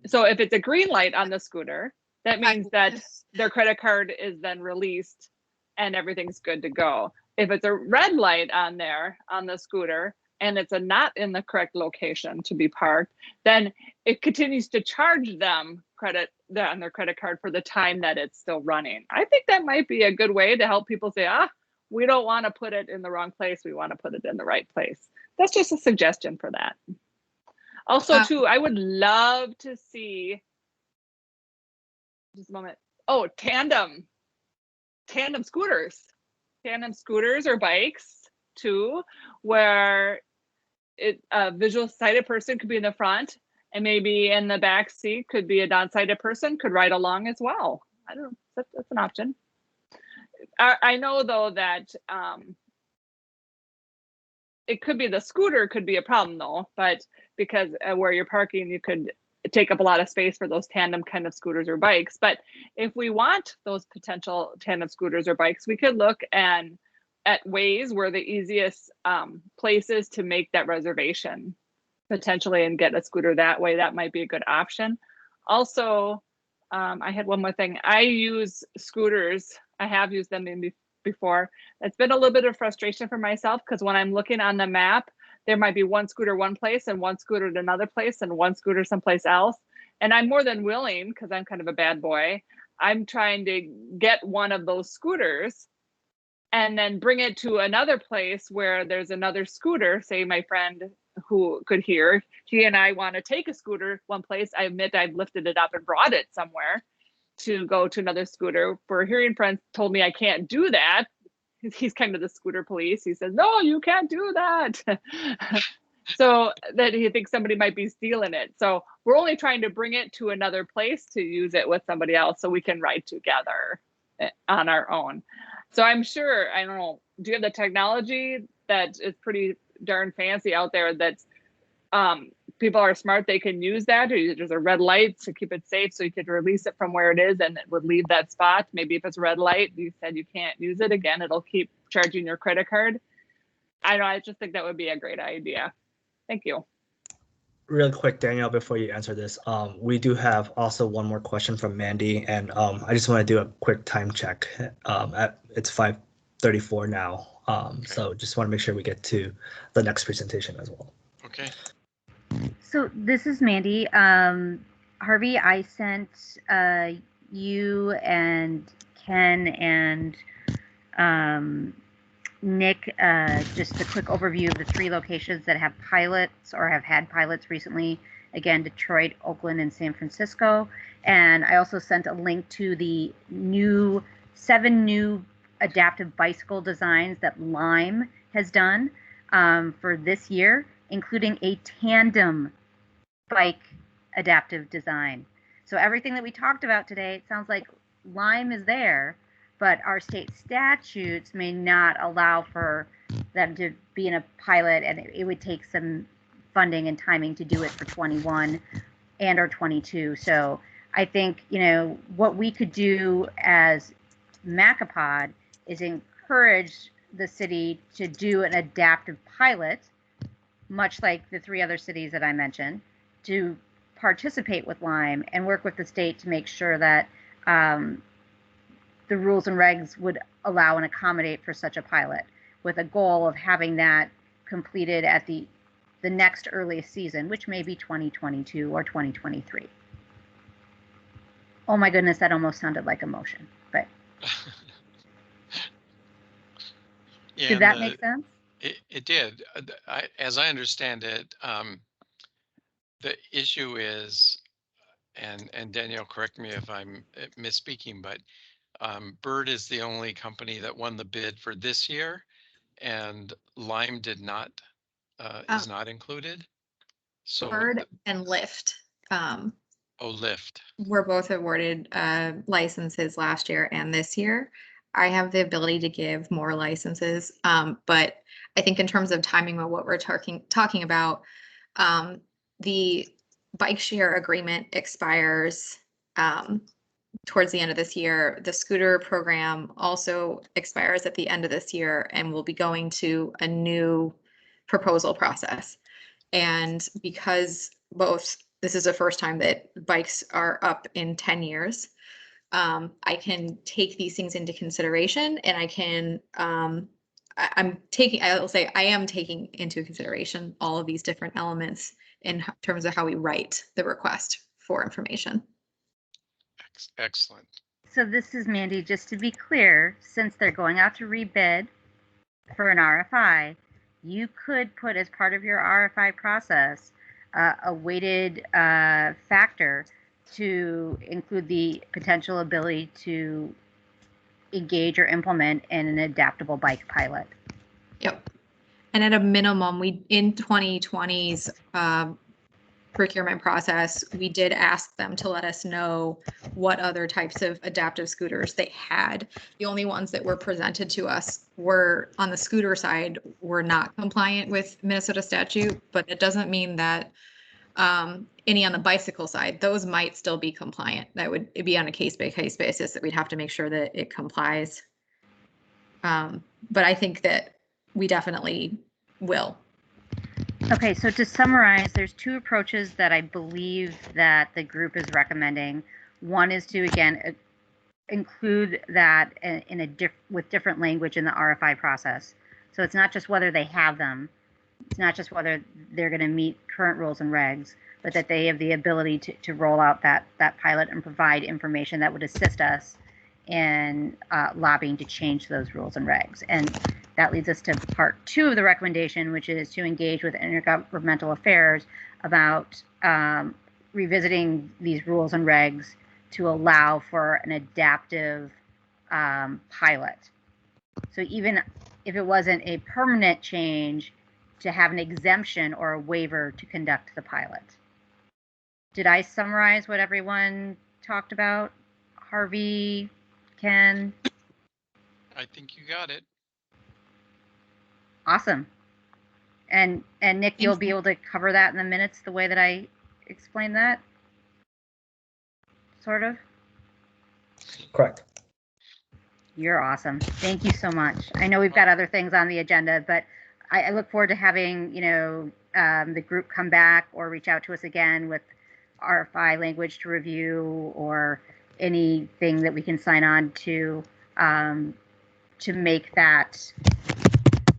Speaker 6: So if it's a green light on the scooter, that means that their credit card is then released and everything's good to go. If it's a red light on there on the scooter, and it's not in the correct location to be parked, then it continues to charge them on their credit card for the time that it's still running. I think that might be a good way to help people say, we don't want to put it in the wrong place. We want to put it in the right place. That's just a suggestion for that. Also, too, I would love to see, just a moment. Oh, tandem scooters or bikes too, where a visual sighted person could be in the front, and maybe in the back seat could be a non-sighted person, could ride along as well. I don't know, that's an option. I know though that it could be the scooter could be a problem though, but because where you're parking, you could take up a lot of space for those tandem kind of scooters or bikes. But if we want those potential tandem scooters or bikes, we could look at ways where the easiest places to make that reservation potentially and get a scooter that way. That might be a good option. Also, I had one more thing. I use scooters. I have used them before. It's been a little bit of frustration for myself, because when I'm looking on the map, there might be one scooter one place and one scooter at another place and one scooter someplace else. And I'm more than willing, because I'm kind of a bad boy, I'm trying to get one of those scooters and then bring it to another place where there's another scooter. Say my friend who could hear, he and I want to take a scooter one place. I admit I've lifted it up and brought it somewhere to go to another scooter. For hearing friends told me I can't do that. He's kind of the scooter police. He says, no, you can't do that. so that he thinks somebody might be stealing it. So we're only trying to bring it to another place to use it with somebody else so we can ride together on our own. So I'm sure, I don't know, do you have the technology that is pretty darn fancy out there that's people are smart, they can use that, or there's a red light to keep it safe so you could release it from where it is and it would leave that spot. Maybe if it's red light, you said you can't use it again, it'll keep charging your credit card. I know, I just think that would be a great idea. Thank you.
Speaker 1: Real quick, Danielle, before you answer this, we do have also one more question from Mandy, and I just want to do a quick time check. It's 5:34 now, so just want to make sure we get to the next presentation as well.
Speaker 2: Okay.
Speaker 3: So this is Mandy. Harvey, I sent you and Ken and Nick just a quick overview of the 3 locations that have pilots or have had pilots recently. Again, Detroit, Oakland, and San Francisco. And I also sent a link to the 7 new adaptive bicycle designs that Lime has done for this year, including a tandem bike adaptive design. So everything that we talked about today, it sounds like Lime is there, but our state statutes may not allow for them to be in a pilot, and it would take some funding and timing to do it for 21 and or 22. So I think, you know, what we could do as Macapod is encourage the city to do an adaptive pilot, much like the 3 other cities that I mentioned, to participate with Lime and work with the state to make sure that the rules and regs would allow and accommodate for such a pilot, with a goal of having that completed at the next earliest season, which may be 2022 or 2023. Oh my goodness, that almost sounded like a motion, but
Speaker 2: Yeah,
Speaker 3: did that make sense?
Speaker 2: It did. As I understand it, the issue is, and Danielle, correct me if I'm misspeaking, but Bird is the only company that won the bid for this year, and Lime did not, is not included. So
Speaker 7: Bird and Lyft.
Speaker 2: Lyft.
Speaker 7: Were both awarded licenses last year and this year. I have the ability to give more licenses, but I think in terms of timing of what we're talking about, the bike share agreement expires towards the end of this year. The scooter program also expires at the end of this year and will be going to a new proposal process. And because this is the first time that bikes are up in 10 years, I can take these things into consideration, and I can, I am taking into consideration all of these different elements in terms of how we write the request for information.
Speaker 2: Excellent.
Speaker 3: So this is Mandy, just to be clear, since they're going out to rebid for an RFI, you could put as part of your RFI process a weighted factor to include the potential ability to engage or implement in an adaptable bike pilot.
Speaker 7: Yep. And at a minimum, in 2020's procurement process, we did ask them to let us know what other types of adaptive scooters they had. The only ones that were presented to us were, on the scooter side, were not compliant with Minnesota statute, but it doesn't mean that any on the bicycle side, those might still be compliant. That would be on a case-by-case basis that we'd have to make sure that it complies. But I think that we definitely will.
Speaker 3: Okay, so to summarize, there's 2 approaches that I believe that the group is recommending. One is to, again, include that with different language in the RFI process. So it's not just whether they have them, it's not just whether they're going to meet current rules and regs, but that they have the ability to roll out that pilot and provide information that would assist us in lobbying to change those rules and regs. And that leads us to part 2 of the recommendation, which is to engage with intergovernmental affairs about revisiting these rules and regs to allow for an adaptive pilot. So even if it wasn't a permanent change to have an exemption or a waiver to conduct the pilot. Did I summarize what everyone talked about? Harvey, Ken?
Speaker 2: I think you got it.
Speaker 3: Awesome. And Nick, you'll be able to cover that in the minutes the way that I explained that? Sort of?
Speaker 1: Correct.
Speaker 3: You're awesome. Thank you so much. I know we've got other things on the agenda, but I look forward to having, you know, the group come back or reach out to us again with RFI language to review or anything that we can sign on to make that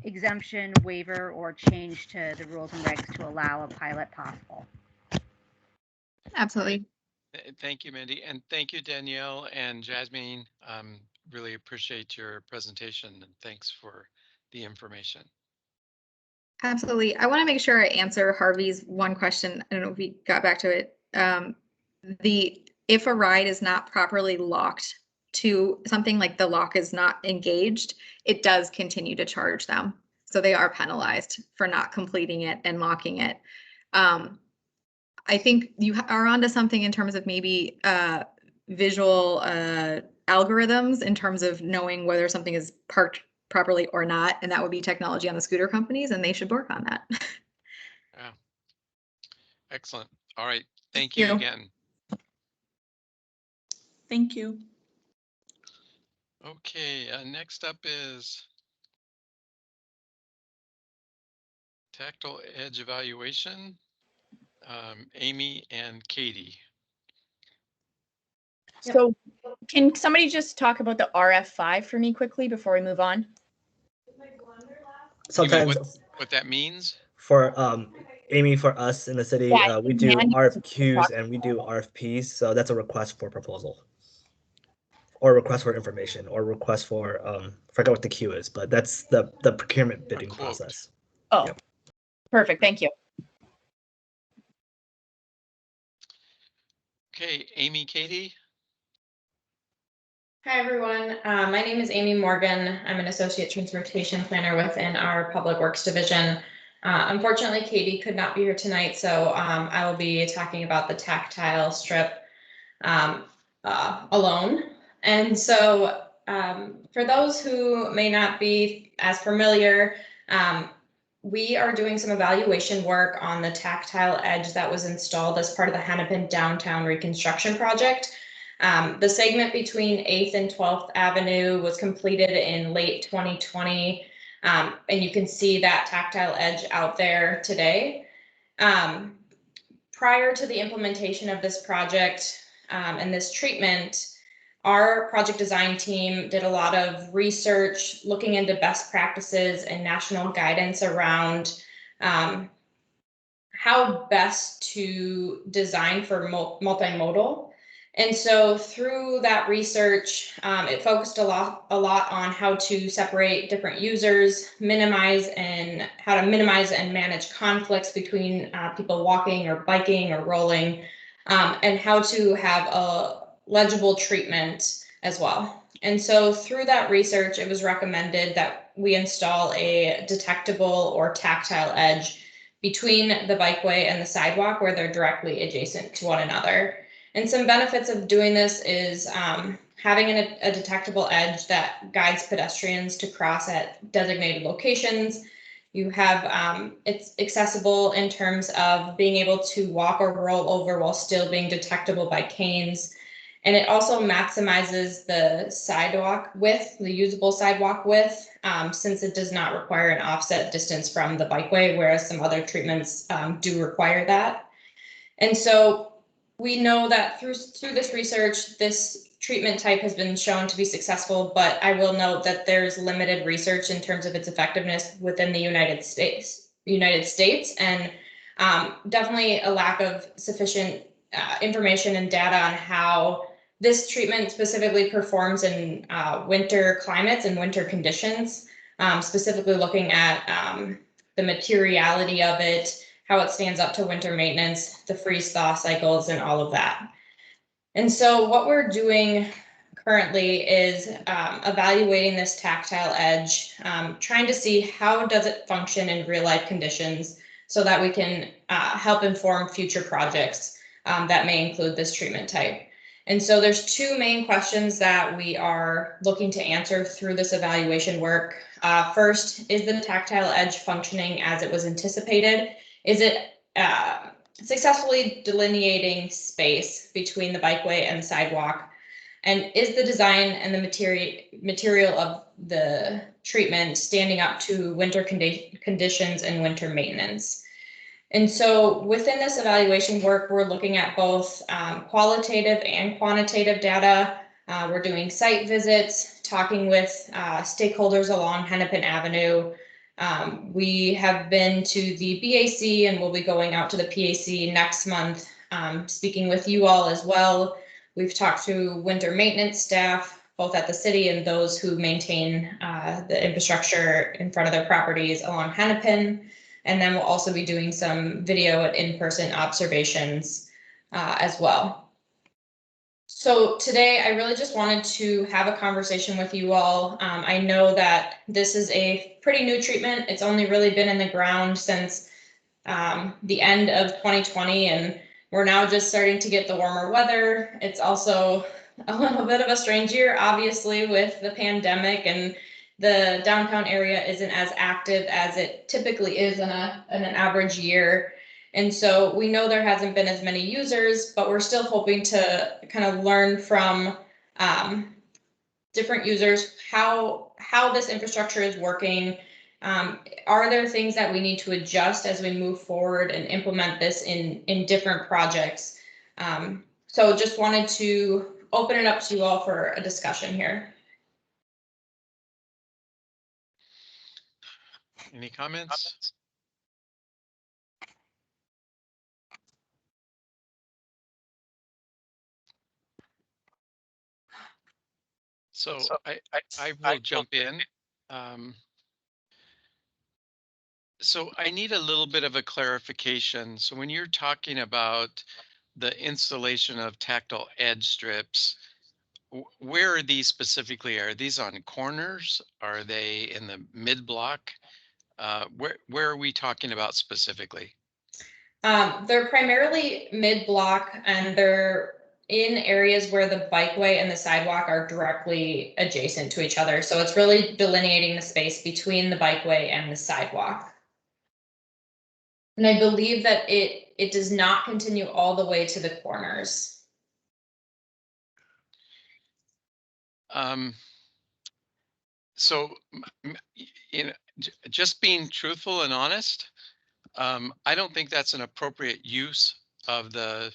Speaker 3: exemption, waiver, or change to the rules and regs to allow a pilot possible.
Speaker 7: Absolutely.
Speaker 2: Thank you, Mindy, and thank you, Danielle and Jasmine. Really appreciate your presentation, and thanks for the information.
Speaker 7: Absolutely. I want to make sure I answer Harvey's one question. I don't know if we got back to it. If a ride is not properly locked to something, like the lock is not engaged, it does continue to charge them. So they are penalized for not completing it and locking it. I think you are onto something in terms of maybe visual algorithms in terms of knowing whether something is parked properly or not, and that would be technology on the scooter companies, and they should work on that.
Speaker 2: Yeah. Excellent. All right. Thank you again.
Speaker 8: Thank you.
Speaker 2: Okay, next up is Tactile Edge Evaluation. Amy and Katie.
Speaker 4: So can somebody just talk about the RF5 for me quickly before we move on?
Speaker 1: Sometimes
Speaker 2: what that means?
Speaker 1: For Amy, for us in the city,
Speaker 4: Yeah,
Speaker 1: we do
Speaker 4: Mandy
Speaker 1: RFQs and we do RFPs. So that's a request for proposal, or request for information, or request for forget what the Q is, but that's the procurement bidding process.
Speaker 4: Oh,
Speaker 1: yep.
Speaker 4: Perfect. Thank you.
Speaker 2: Okay, Amy, Katie.
Speaker 9: Hi, everyone. My name is Amy Morgan. I'm an associate transportation planner within our Public Works division. Unfortunately, Katie could not be here tonight, so I will be talking about the tactile strip alone. And so for those who may not be as familiar, we are doing some evaluation work on the tactile edge that was installed as part of the Hennepin downtown reconstruction project. The segment between 8th and 12th Avenue was completed in late 2020, and you can see that tactile edge out there today. Prior to the implementation of this project and this treatment, our project design team did a lot of research looking into best practices and national guidance around how best to design for multimodal. And so through that research, it focused a lot on how to separate different users, minimize and manage conflicts between people walking or biking or rolling, and how to have a legible treatment as well. And so through that research, it was recommended that we install a detectable or tactile edge between the bikeway and the sidewalk where they're directly adjacent to one another. And some benefits of doing this is having a detectable edge that guides pedestrians to cross at designated locations. You have, it's accessible in terms of being able to walk or roll over while still being detectable by canes. And it also maximizes the sidewalk width, the usable sidewalk width, since it does not require an offset distance from the bikeway, whereas some other treatments do require that. And so we know that through this research, this treatment type has been shown to be successful, but I will note that there's limited research in terms of its effectiveness within the United States, and definitely a lack of sufficient information and data on how this treatment specifically performs in winter climates and winter conditions, specifically looking at the materiality of it, how it stands up to winter maintenance, the freeze thaw cycles, and all of that. And so what we're doing currently is evaluating this tactile edge, trying to see how does it function in real life conditions so that we can help inform future projects that may include this treatment type. And so there's two main questions that we are looking to answer through this evaluation work. First, is the tactile edge functioning as it was anticipated? Is it successfully delineating space between the bikeway and the sidewalk? And is the design and the material of the treatment standing up to winter conditions and winter maintenance? And so within this evaluation work, we're looking at both qualitative and quantitative data. We're doing site visits, talking with stakeholders along Hennepin Avenue. We have been to the BAC and we'll be going out to the PAC next month, speaking with you all as well. We've talked to winter maintenance staff, both at the city and those who maintain the infrastructure in front of their properties along Hennepin. And then we'll also be doing some video and in-person observations as well. So today I really just wanted to have a conversation with you all. I know that this is a pretty new treatment. It's only really been in the ground since the end of 2020, and we're now just starting to get the warmer weather. It's also a little bit of a strange year, obviously, with the pandemic, and the downtown area isn't as active as it typically is in an average year. And so we know there hasn't been as many users, but we're still hoping to kind of learn from different users how this infrastructure is working. Are there things that we need to adjust as we move forward and implement this in different projects? So just wanted to open it up to you all for a discussion here.
Speaker 2: Any comments? So I will jump in. So I need a little bit of a clarification. So when you're talking about the installation of tactile edge strips, where are these specifically? Are these on corners? Are they in the mid block? Where are we talking about specifically?
Speaker 9: They're primarily mid block, and they're in areas where the bikeway and the sidewalk are directly adjacent to each other. So it's really delineating the space between the bikeway and the sidewalk. And I believe that it does not continue all the way to the corners.
Speaker 2: So, just being truthful and honest, I don't think that's an appropriate use of the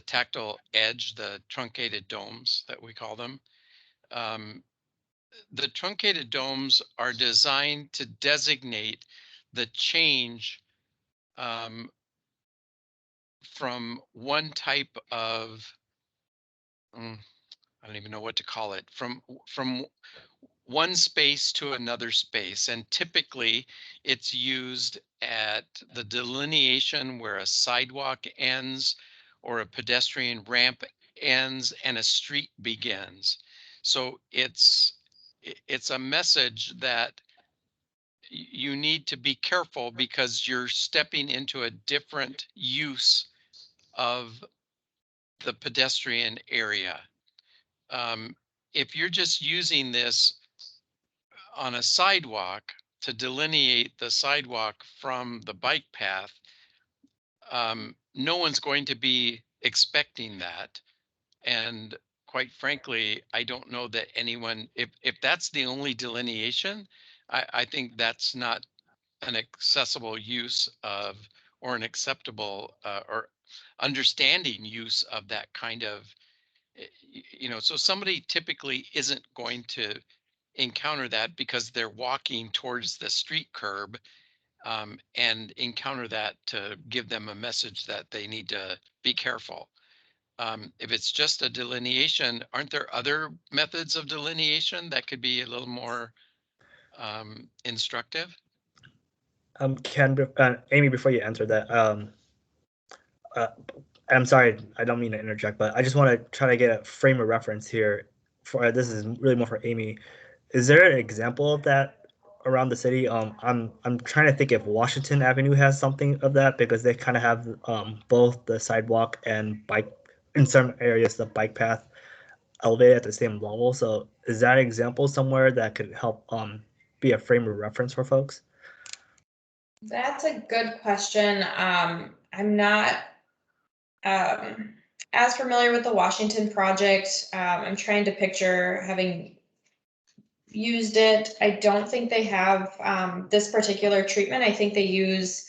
Speaker 2: tactile edge, the truncated domes that we call them. The truncated domes are designed to designate the change from one type of, I don't even know what to call it, from one space to another space. And typically it's used at the delineation where a sidewalk ends or a pedestrian ramp ends and a street begins. So it's a message that you need to be careful because you're stepping into a different use of the pedestrian area. If you're just using this on a sidewalk to delineate the sidewalk from the bike path, no one's going to be expecting that. And quite frankly, I don't know that anyone, if that's the only delineation, I think that's not an accessible use of, or an acceptable or understanding use of that kind of, so somebody typically isn't going to encounter that because they're walking towards the street curb and encounter that to give them a message that they need to be careful. If it's just a delineation, aren't there other methods of delineation that could be a little more instructive?
Speaker 1: Amy, before you answer that, I'm sorry, I don't mean to interject, but I just want to try to get a frame of reference here. For this is really more for Amy. Is there an example of that around the city? I'm trying to think if Washington Avenue has something of that because they kind of have both the sidewalk and bike in some areas the bike path elevated at the same level. So is that an example somewhere that could help be a frame of reference for folks?
Speaker 9: That's a good question. I'm not as familiar with the Washington project. I'm trying to picture having used it. I don't think they have this particular treatment. I think they use,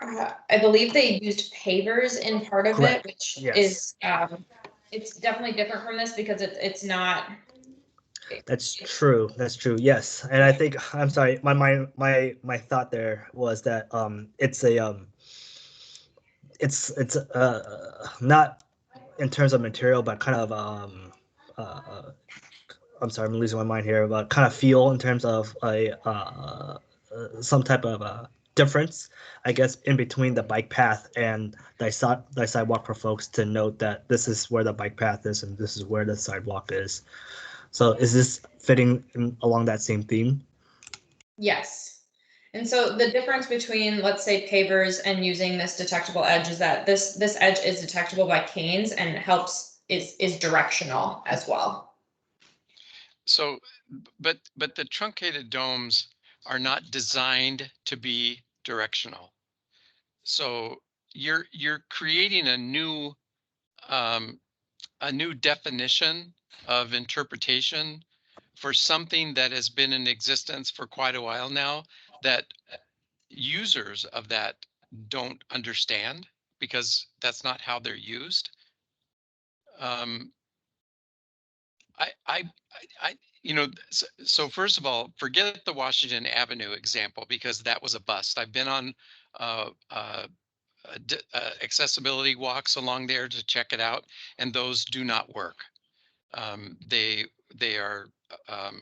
Speaker 9: I believe they used pavers in part of
Speaker 1: Correct.
Speaker 9: it, which
Speaker 1: Yes.
Speaker 9: is, it's definitely different from this because it's not.
Speaker 1: That's true. That's true. Yes. And I think I'm sorry, my thought there was that it's not in terms of material, but kind of I'm sorry, I'm losing my mind here, but kind of feel in terms of some type of difference, I guess, in between the bike path and the sidewalk for folks to note that this is where the bike path is and this is where the sidewalk is. So is this fitting along that same theme?
Speaker 9: Yes. And so the difference between, let's say, pavers and using this detectable edge is that this edge is detectable by canes and it helps is directional as well.
Speaker 2: So, but the truncated domes are not designed to be directional. So you're creating a new definition of interpretation for something that has been in existence for quite a while now that users of that don't understand because that's not how they're used. I so first of all, forget the Washington Avenue example because that was a bust. I've been on accessibility walks along there to check it out, and those do not work. They are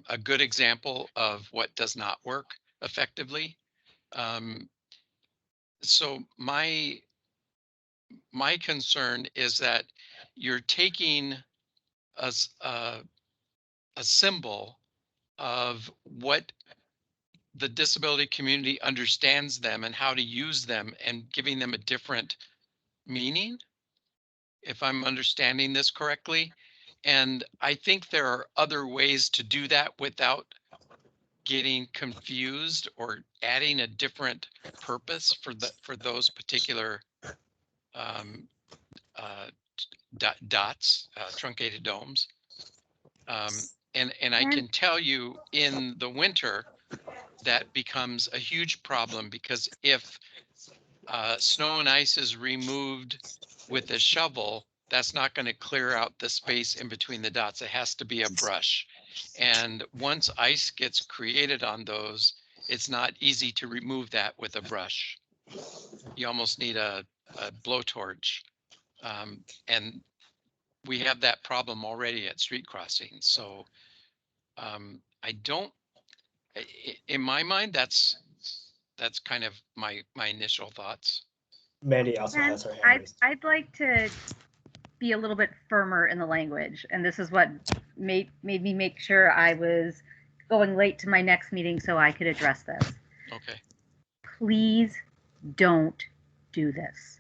Speaker 2: a good example of what does not work effectively. So my concern is that you're taking a symbol of what the disability community understands them and how to use them and giving them a different meaning, if I'm understanding this correctly. And I think there are other ways to do that without getting confused or adding a different purpose for those particular dots, truncated domes. And I can tell you in the winter, that becomes a huge problem because if snow and ice is removed with a shovel, that's not going to clear out the space in between the dots. It has to be a brush. And once ice gets created on those, it's not easy to remove that with a brush. You almost need a blowtorch. And we have that problem already at street crossings. So I don't, in my mind, that's kind of my initial thoughts.
Speaker 1: Mandy also
Speaker 3: And
Speaker 1: has her hand raised.
Speaker 3: I'd like to be a little bit firmer in the language, and this is what made me make sure I was going late to my next meeting so I could address this.
Speaker 2: Okay.
Speaker 3: Please don't do this.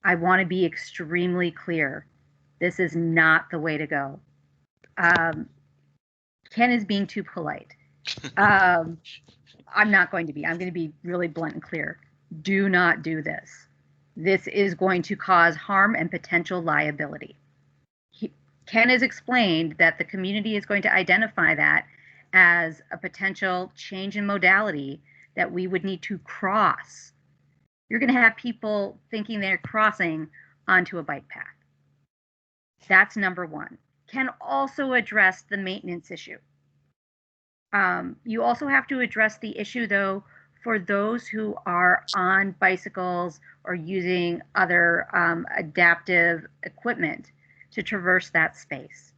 Speaker 3: I want to be extremely clear. This is not the way to go. Ken is being too polite. I'm not going to be. I'm going to be really blunt and clear. Do not do this. This is going to cause harm and potential liability. Ken has explained that the community is going to identify that as a potential change in modality that we would need to cross. You're going to have people thinking they're crossing onto a bike path. That's number one. Ken also addressed the maintenance issue. You also have to address the issue, though, for those who are on bicycles or using other adaptive equipment to traverse that space.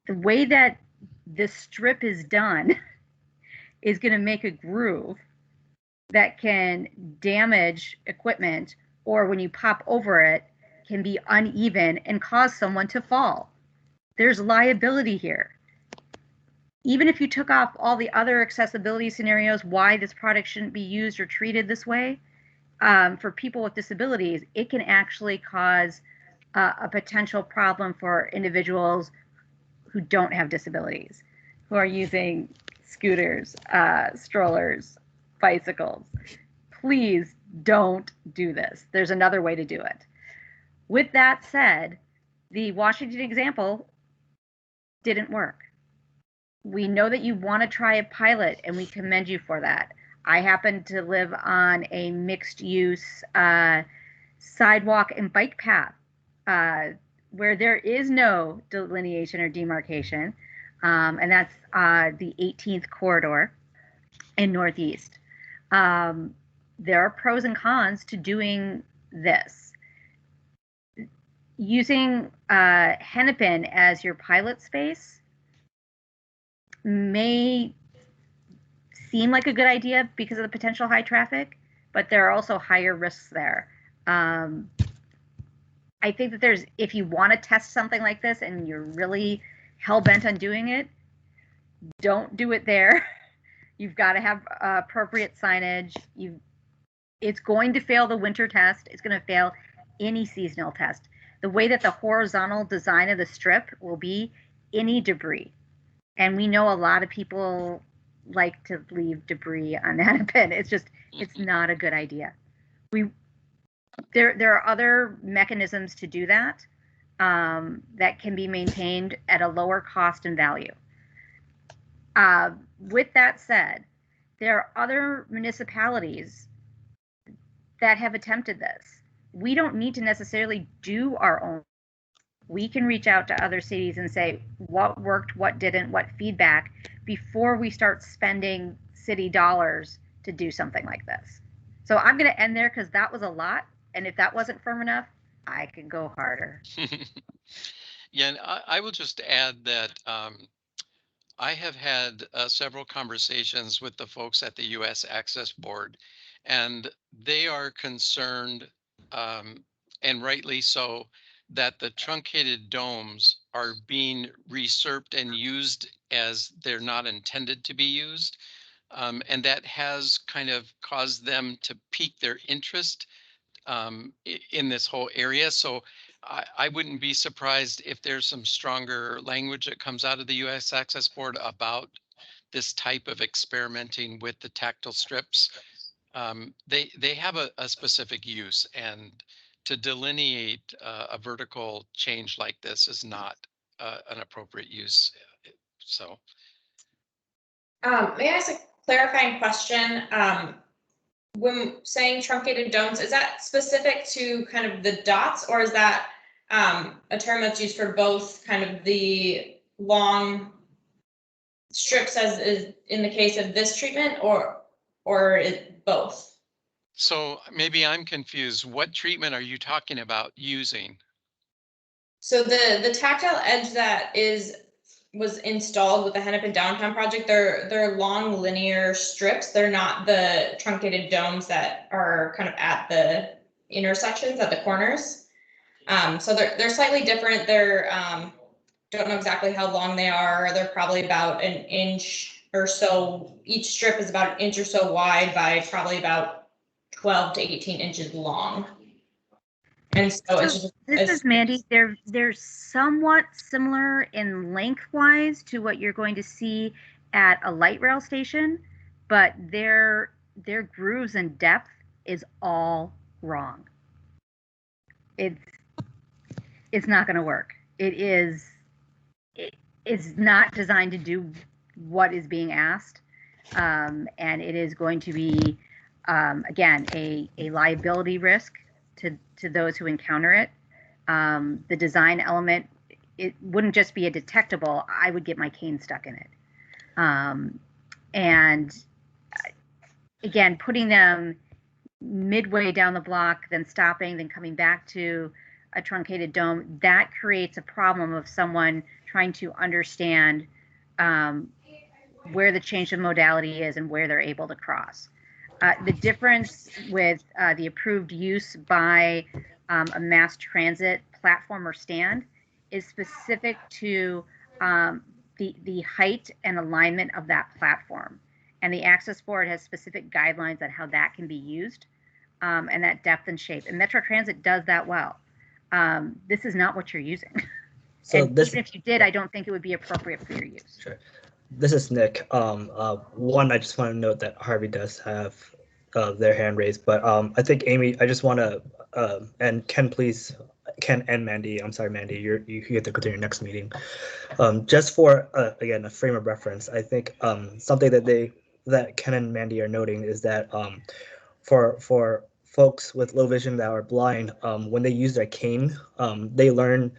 Speaker 3: The way that this strip is done is going to make a groove that can damage equipment or when you pop over it, can be uneven and cause someone to fall. There's liability here. Even if you took off all the other accessibility scenarios, why this product shouldn't be used or treated this way, for people with disabilities, it can actually cause a potential problem for individuals who don't have disabilities, who are using scooters, strollers, bicycles. Please don't do this. There's another way to do it. With that said, the Washington example didn't work. We know that you want to try a pilot, and we commend you for that. I happen to live on a mixed-use sidewalk and bike path where there is no delineation or demarcation, and that's the 18th corridor in Northeast. There are pros and cons to doing this. Using Hennepin as your pilot space may seem like a good idea because of the potential high traffic, but there are also higher risks there. I think that if you want to test something like this and you're really hell-bent on doing it, don't do it there. You've got to have appropriate signage. It's going to fail the winter test. It's going to fail any seasonal test. The way that the horizontal design of the strip will be, any debris. And we know a lot of people like to leave debris on Hennepin. It's not a good idea. There are other mechanisms to do that that can be maintained at a lower cost and value. With that said, there are other municipalities that have attempted this. We don't need to necessarily do our own. We can reach out to other cities and say what worked, what didn't, what feedback, before we start spending city dollars to do something like this. So I'm going to end there because that was a lot. And if that wasn't firm enough, I could go harder.
Speaker 2: Yeah, and I will just add that I have had several conversations with the folks at the U.S. Access Board, and they are concerned, and rightly so, that the truncated domes are being resurfaced and used as they're not intended to be used. And that has kind of caused them to pique their interest in this whole area. So I wouldn't be surprised if there's some stronger language that comes out of the U.S. Access Board about this type of experimenting with the tactile strips. They have a specific use, and to delineate a vertical change like this is not an appropriate use. So.
Speaker 9: May I ask a clarifying question? When saying truncated domes, is that specific to kind of the dots, or is that a term that's used for both kind of the long strips as is in the case of this treatment, or it both?
Speaker 2: So maybe I'm confused. What treatment are you talking about using?
Speaker 9: So the tactile edge that was installed with the Hennepin downtown project, they're long linear strips. They're not the truncated domes that are kind of at the intersections, at the corners. So they're slightly different. They're don't know exactly how long they are. They're probably about an inch or so. Each strip is about an inch or so wide by probably about 12 to 18 inches long. And so it's just,
Speaker 3: this is Mandy. They're somewhat similar in lengthwise to what you're going to see at a light rail station, but their grooves and depth is all wrong. It's not going to work. It's not designed to do what is being asked, and it is going to be again a liability risk to those who encounter it. The design element, it wouldn't just be a detectable. I would get my cane stuck in it. And again, putting them midway down the block, then stopping, then coming back to a truncated dome, that creates a problem of someone trying to understand where the change of modality is and where they're able to cross. The difference with the approved use by a mass transit platform or stand is specific to the height and alignment of that platform. And the Access Board has specific guidelines on how that can be used, and that depth and shape. And Metro Transit does that well. This is not what you're using.
Speaker 1: So
Speaker 3: And
Speaker 1: this,
Speaker 3: even if you did, I don't think it would be appropriate for your use.
Speaker 1: sure. This is Nick. One, I just want to note that Harvey does have their hand raised, but I think Amy, I just want to, and Ken, please, Ken and Mandy, I'm sorry, Mandy, you get to go to your next meeting. Just for, again, a frame of reference, I think something that Ken and Mandy are noting is that for folks with low vision that are blind, when they use their cane, they learn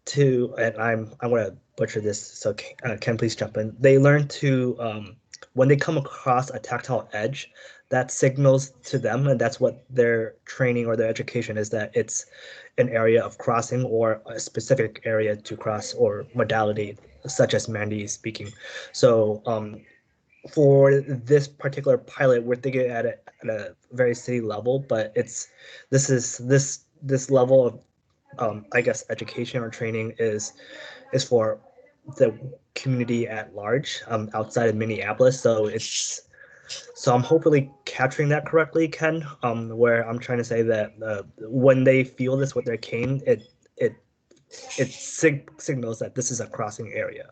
Speaker 1: to, and I'm going to butcher this, so Ken, please jump in. They learn to, when they come across a tactile edge, that signals to them, and that's what their training or their education is, that it's an area of crossing or a specific area to cross or modality, such as Mandy is speaking. So for this particular pilot, we're thinking at a very city level, but this level of I guess education or training is for the community at large, outside of Minneapolis. So I'm hopefully capturing that correctly, Ken. Where I'm trying to say that when they feel this with their cane, it signals that this is a crossing area.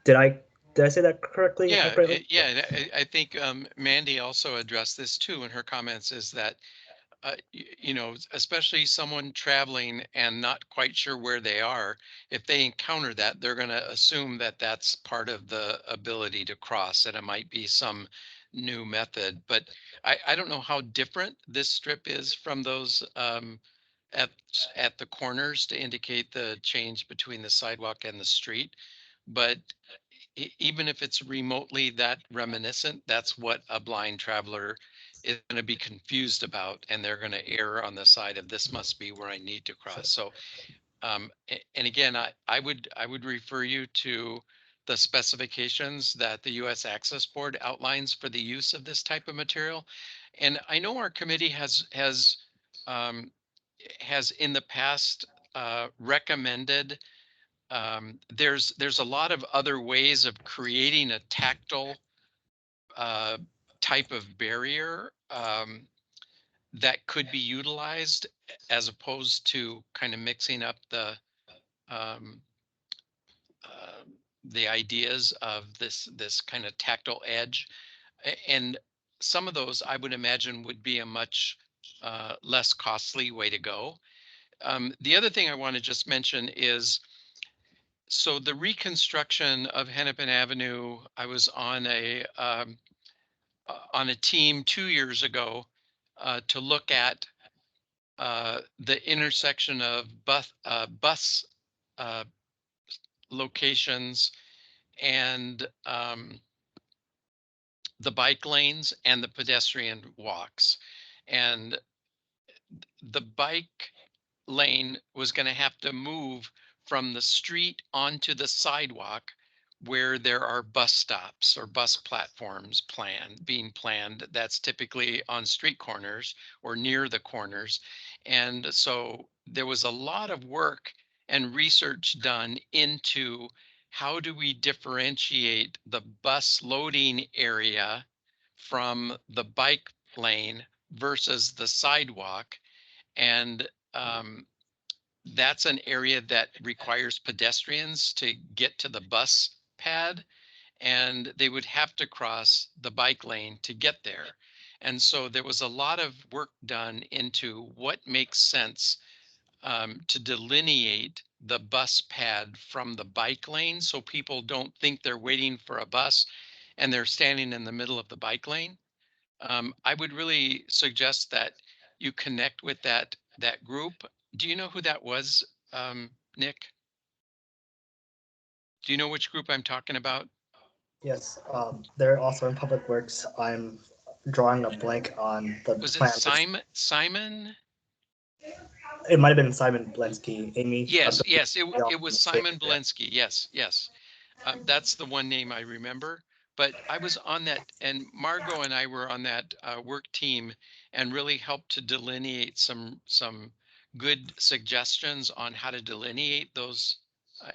Speaker 1: Did I say that correctly?
Speaker 2: Yeah,
Speaker 1: appropriately?
Speaker 2: yeah. I think Mandy also addressed this too in her comments, is that you know, especially someone traveling and not quite sure where they are, if they encounter that, they're going to assume that that's part of the ability to cross, and it might be some new method. But I don't know how different this strip is from those at the corners to indicate the change between the sidewalk and the street. But even if it's remotely that reminiscent, that's what a blind traveler is going to be confused about, and they're going to err on the side of this must be where I need to cross. So, and again, I would refer you to the specifications that the U.S. Access Board outlines for the use of this type of material. And I know our committee has in the past recommended. There's a lot of other ways of creating a tactile type of barrier that could be utilized, as opposed to kind of mixing up um, the ideas of this kind of tactile edge. And some of those I would imagine would be a much less costly way to go. The other thing I want to just mention is, so the reconstruction of Hennepin Avenue, I was on a team 2 years ago to look at the intersection of bus locations and the bike lanes and the pedestrian walks. And the bike lane was going to have to move from the street onto the sidewalk, where there are bus stops or bus platforms being planned. That's typically on street corners or near the corners. And so there was a lot of work and research done into how do we differentiate the bus loading area from the bike lane versus the sidewalk. And that's an area that requires pedestrians to get to the bus pad, and they would have to cross the bike lane to get there. And so there was a lot of work done into what makes sense to delineate the bus pad from the bike lane, so people don't think they're waiting for a bus and they're standing in the middle of the bike lane. I would really suggest that you connect with that group. Do you know who that was, Nick? Do you know which group I'm talking about?
Speaker 1: Yes, they're also in Public Works. I'm drawing a blank on the
Speaker 2: Was
Speaker 1: plan.
Speaker 2: it Simon?
Speaker 1: It might have been Simon Blensky. Amy.
Speaker 2: Yes, it was Simon Blensky. Yes. That's the one name I remember. But I was on that, and Margot and I were on that work team, and really helped to delineate some good suggestions on how to delineate those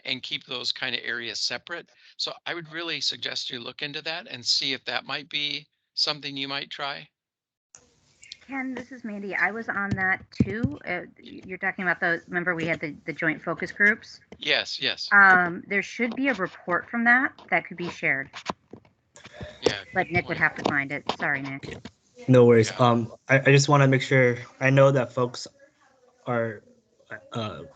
Speaker 2: and keep those kind of areas separate. So I would really suggest you look into that and see if that might be something you might try.
Speaker 3: Ken, this is Mandy. I was on that too. You're talking about remember we had the joint focus groups?
Speaker 2: Yes, yes.
Speaker 3: There should be a report from that could be shared.
Speaker 2: Yeah.
Speaker 3: But Nick would have to find it. Sorry, Nick.
Speaker 1: No worries.
Speaker 2: Yeah.
Speaker 1: I just want to make sure, I know that folks are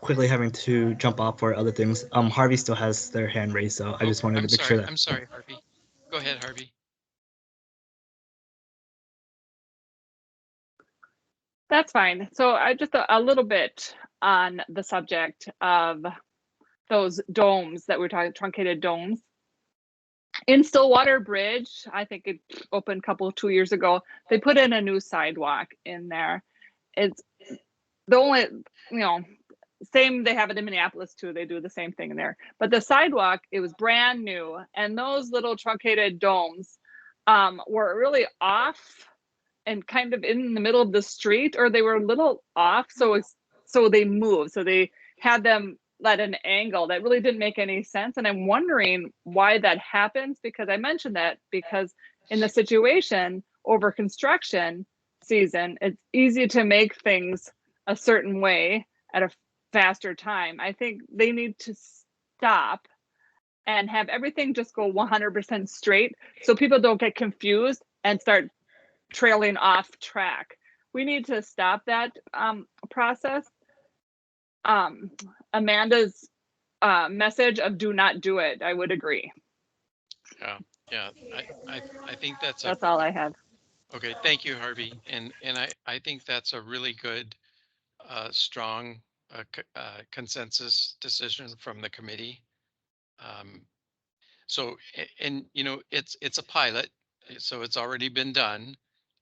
Speaker 1: quickly having to jump off for other things. Harvey still has their hand raised, so I just wanted to make sure that.
Speaker 2: I'm sorry, Harvey. Go ahead, Harvey.
Speaker 6: That's fine. So I just a little bit on the subject of those domes that we're talking, truncated domes. In Stillwater Bridge, I think it opened a couple 2 years ago, they put in a new sidewalk in there. It's the only, same, they have it in Minneapolis too. They do the same thing in there. But the sidewalk, it was brand new. And those little truncated domes were really off and kind of in the middle of the street, or they were a little off. So they moved. So they had them at an angle that really didn't make any sense. And I'm wondering why that happens, because I mentioned that because in the situation over construction season, it's easy to make things a certain way at a faster time. I think they need to stop and have everything just go 100% straight so people don't get confused and start trailing off track. We need to stop that process. Amanda's message of do not do it, I would agree.
Speaker 2: Yeah. I think that's
Speaker 6: all I have.
Speaker 2: Okay, thank you, Harvey. And I think that's a really good, strong consensus decision from the committee. So, and it's a pilot, so it's already been done.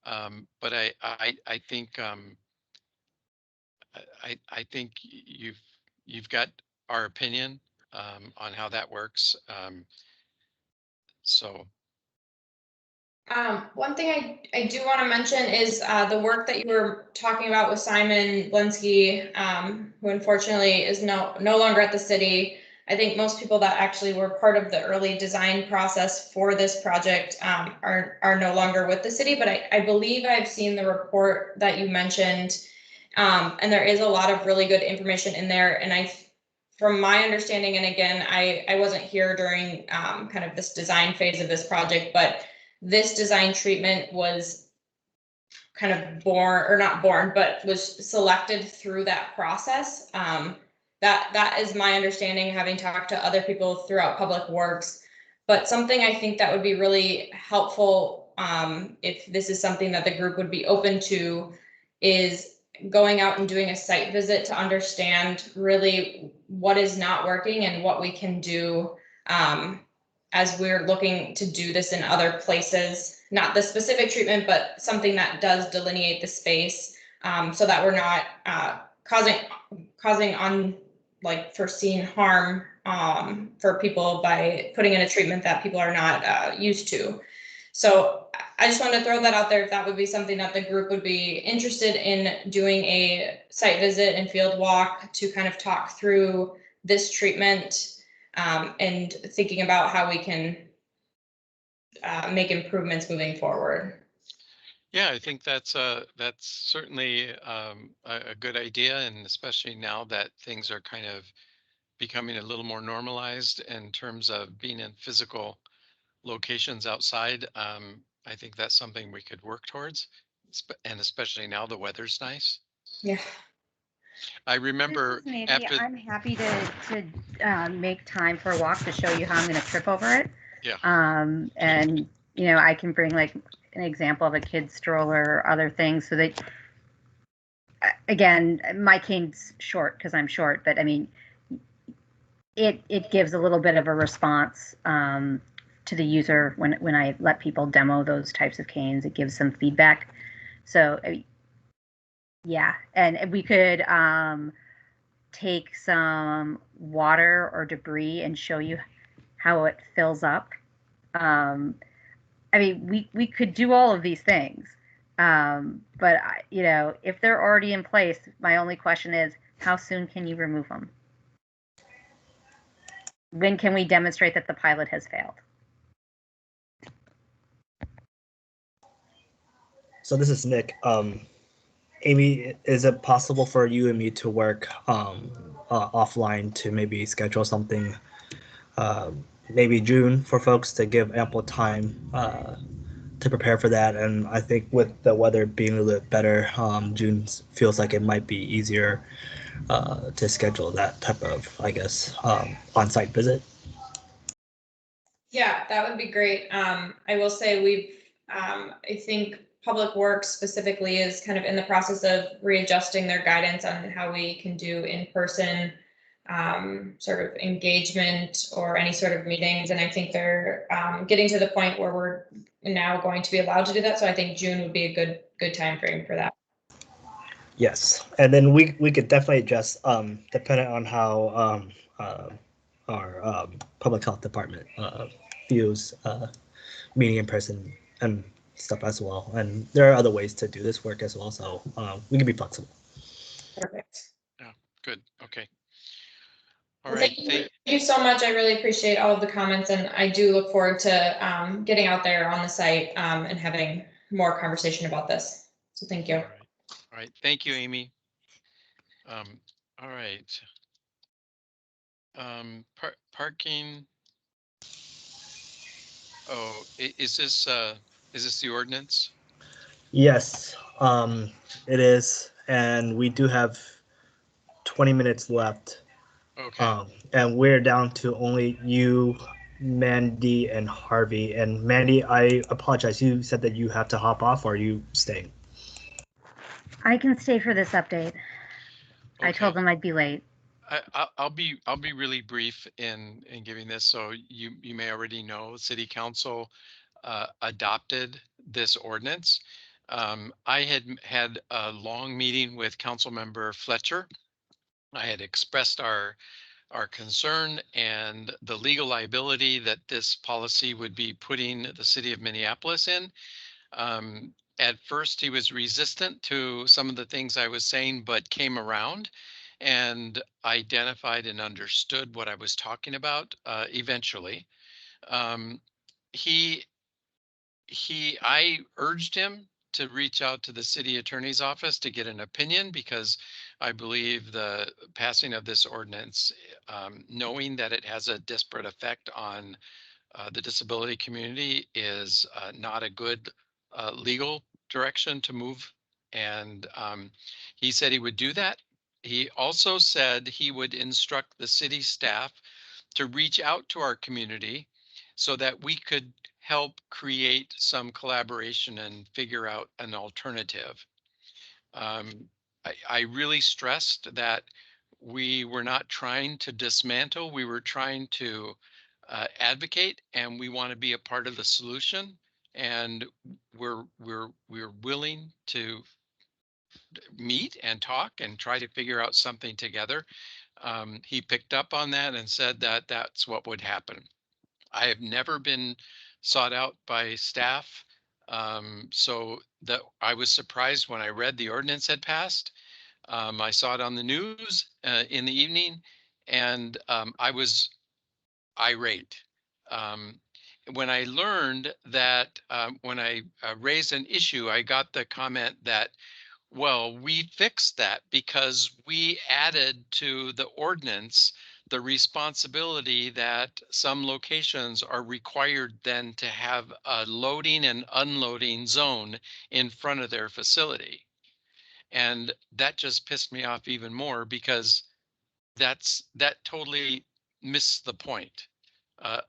Speaker 2: But I think I think you've got our opinion on how that works. So.
Speaker 9: One thing I do want to mention is the work that you were talking about with Simon Blinsky, who unfortunately is no longer at the city. I think most people that actually were part of the early design process for this project are no longer with the city, but I believe I've seen the report that you mentioned, and there is a lot of really good information in there. And from my understanding, and again, I wasn't here during kind of this design phase of this project, but this design treatment was kind of but was selected through that process. That is my understanding, having talked to other people throughout Public Works. But something I think that would be really helpful, if this is something that the group would be open to, is going out and doing a site visit to understand really what is not working and what we can do as we're looking to do this in other places, not the specific treatment, but something that does delineate the space, so that we're not causing unforeseen harm for people by putting in a treatment that people are not used to. So I just wanted to throw that out there, if that would be something that the group would be interested in doing a site visit and field walk to kind of talk through this treatment. And thinking about how we can make improvements moving forward.
Speaker 2: Yeah, I think that's certainly a good idea, and especially now that things are kind of becoming a little more normalized in terms of being in physical locations outside. I think that's something we could work towards, and especially now the weather's nice.
Speaker 9: Yeah.
Speaker 2: I remember after.
Speaker 3: I'm happy to make time for a walk to show you how I'm going to trip over it.
Speaker 2: Yeah.
Speaker 3: And I can bring like an example of a kid's stroller or other things, so that, again, my cane's short because I'm short, but I mean, it gives a little bit of a response to the user when I let people demo those types of canes. It gives some feedback. So. Yeah, and we could take some water or debris and show you how it fills up. I mean, we could do all of these things. But you know, if they're already in place, my only question is, how soon can you remove them? When can we demonstrate that the pilot has failed?
Speaker 1: So this is Nick. Amy, is it possible for you and me to work offline to maybe schedule something, maybe June, for folks to give ample time to prepare for that? And I think with the weather being a little bit better, June feels like it might be easier to schedule that type of, I guess, on-site visit.
Speaker 9: Yeah, that would be great. I will say I think Public Works specifically is kind of in the process of readjusting their guidance on how we can do in-person sort of engagement or any sort of meetings. And I think they're getting to the point where we're now going to be allowed to do that. So I think June would be a good time frame for that.
Speaker 1: Yes, and then we could definitely adjust depending on how our public health department views meeting in person and stuff as well. And there are other ways to do this work as well, so we can be flexible.
Speaker 9: Perfect.
Speaker 2: Yeah, good. Okay. All
Speaker 9: Well,
Speaker 2: right.
Speaker 9: thank you so much. I really appreciate all of the comments, and I do look forward to getting out there on the site and having more conversation about this. So thank you.
Speaker 2: All right. Thank you, Amy. All right. Parking. Oh, is this the ordinance?
Speaker 1: Yes, it is, and we do have 20 minutes left.
Speaker 2: Okay.
Speaker 1: And we're down to only you, Mandy, and Harvey. And Mandy, I apologize. You said that you have to hop off, or are you staying?
Speaker 3: I can stay for this update.
Speaker 2: Okay.
Speaker 3: I told them I'd be late.
Speaker 2: I'll be really brief in giving this. So you may already know, City Council adopted this ordinance. I had a long meeting with Councilmember Fletcher. I had expressed our concern and the legal liability that this policy would be putting the city of Minneapolis in. At first, he was resistant to some of the things I was saying, but came around and identified and understood what I was talking about eventually. Um, he I urged him to reach out to the city attorney's office to get an opinion, because I believe the passing of this ordinance, knowing that it has a disparate effect on the disability community, is not a good legal direction to move. And he said he would do that. He also said he would instruct the city staff to reach out to our community so that we could help create some collaboration and figure out an alternative. I really stressed that we were not trying to dismantle, we were trying to advocate, and we want to be a part of the solution. And we're willing to meet and talk and try to figure out something together. He picked up on that and said that that's what would happen. I have never been sought out by staff. So that I was surprised when I read the ordinance had passed. I saw it on the news in the evening, and I was irate. Um, when I learned that when I raised an issue, I got the comment that, well, we fixed that because we added to the ordinance the responsibility that some locations are required then to have a loading and unloading zone in front of their facility. And that just pissed me off even more, because that totally missed the point.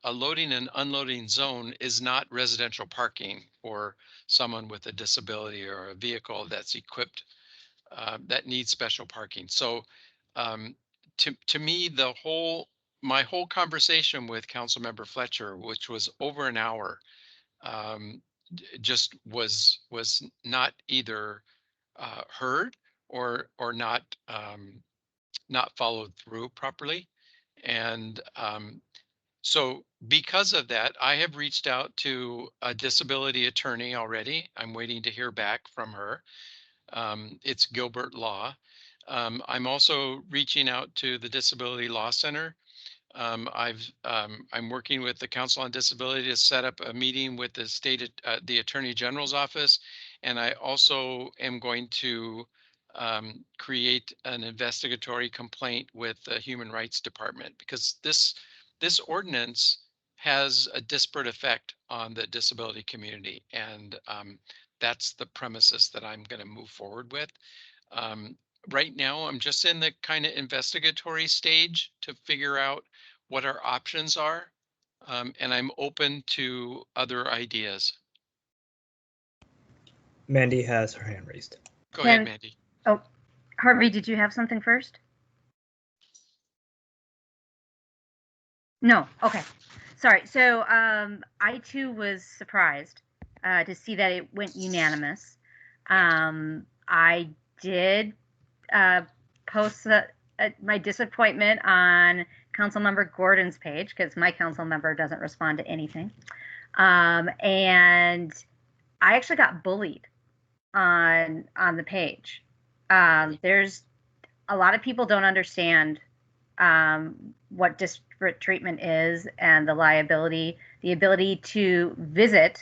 Speaker 2: A loading and unloading zone is not residential parking for someone with a disability or a vehicle that's equipped that needs special parking. So to me, my whole conversation with Councilmember Fletcher, which was over an hour, just was not either heard or not followed through properly. And So because of that, I have reached out to a disability attorney already. I'm waiting to hear back from her. It's Gilbert Law. I'm also reaching out to the Disability Law Center. I'm working with the Council on Disability to set up a meeting with the the Attorney General's office, and I also am going to create an investigatory complaint with the Human Rights Department, because this ordinance has a disparate effect on the disability community, and that's the premises that I'm going to move forward with. Um, right now, I'm just in the kind of investigatory stage to figure out what our options are. And I'm open to other ideas.
Speaker 1: Mandy has her hand raised.
Speaker 2: Go ahead, Mandy.
Speaker 3: Oh, Harvey, did you have something first? No. Okay. Sorry. So I too was surprised to see that it went unanimous. I did post my disappointment on Councilmember Gordon's page, because my council member doesn't respond to anything. And I actually got bullied on the page. There's a lot of people don't understand what disparate treatment is, and the liability, the ability to visit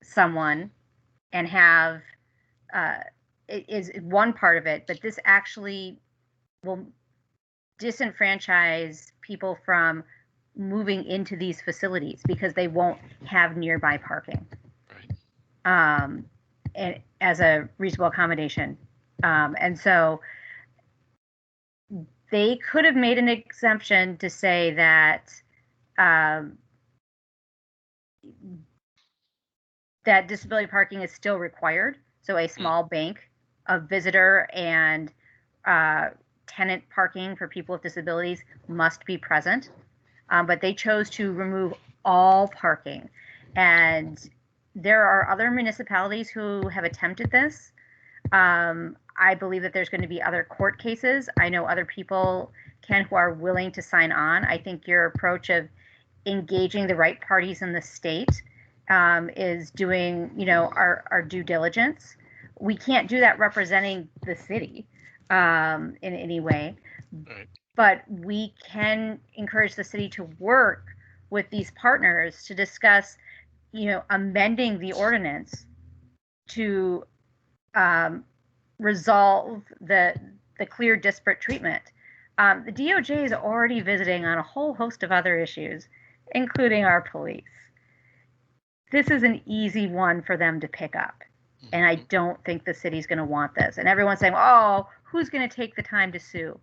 Speaker 3: someone and have is one part of it, but this actually will disenfranchise people from moving into these facilities because they won't have nearby parking.
Speaker 2: Right.
Speaker 3: And as a reasonable accommodation. And so they could have made an exemption to say that that disability parking is still required. So a small bank of visitor and tenant parking for people with disabilities must be present. But they chose to remove all parking. And there are other municipalities who have attempted this. I believe that there's going to be other court cases. I know other people, Ken, who are willing to sign on. I think your approach of engaging the right parties in the state is doing, our due diligence. We can't do that representing the city in any way.
Speaker 2: Right.
Speaker 3: But we can encourage the city to work with these partners to discuss, amending the ordinance to resolve the clear disparate treatment. The DOJ is already visiting on a whole host of other issues, including our police. This is an easy one for them to pick up. And I don't think the city's going to want this. And everyone's saying, oh, who's going to take the time to sue?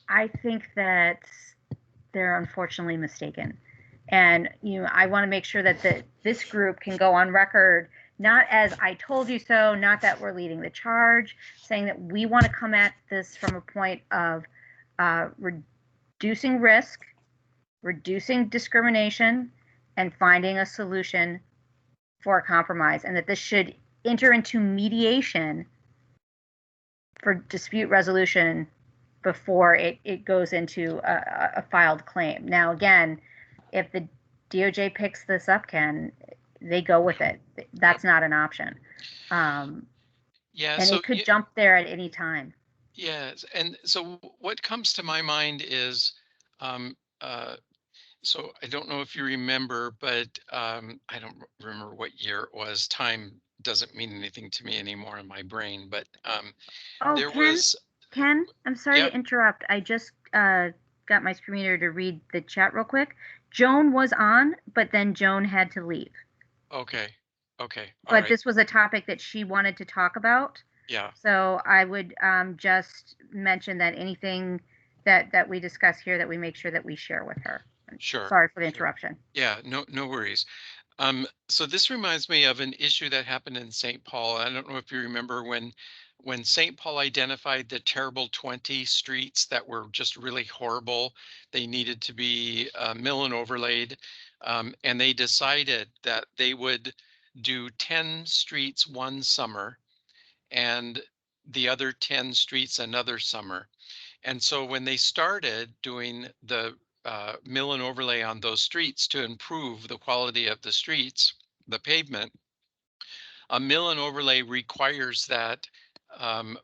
Speaker 3: I think that they're unfortunately mistaken. And I want to make sure that this group can go on record, not as I told you so, not that we're leading the charge, saying that we want to come at this from a point of reducing risk, reducing discrimination, and finding a solution for a compromise, and that this should enter into mediation for dispute resolution before it goes into a filed claim. Now, again, if the DOJ picks this up, Ken, they go with it. That's not an option.
Speaker 2: Yeah,
Speaker 3: and
Speaker 2: so
Speaker 3: it could jump there at any time.
Speaker 2: Yes, and so what comes to my mind is, so I don't know if you remember, but I don't remember what year it was. Time doesn't mean anything to me anymore in my brain, but there was.
Speaker 3: Ken, I'm sorry
Speaker 2: Yep.
Speaker 3: to interrupt. I just got my screen reader to read the chat real quick. Joan was on, but then Joan had to leave.
Speaker 2: Okay. Okay.
Speaker 3: But right. This was a topic that she wanted to talk about.
Speaker 2: Yeah.
Speaker 3: So I would just mention that anything that we discuss here, that we make sure that we share with her.
Speaker 2: Sure.
Speaker 3: Sorry for the interruption.
Speaker 2: Yeah, no worries. So this reminds me of an issue that happened in St. Paul. I don't know if you remember when St. Paul identified the terrible 20 streets that were just really horrible. They needed to be mill and overlaid. And they decided that they would do 10 streets one summer and the other 10 streets another summer. And so when they started doing the mill and overlay on those streets to improve the quality of the streets, the pavement. A mill and overlay requires that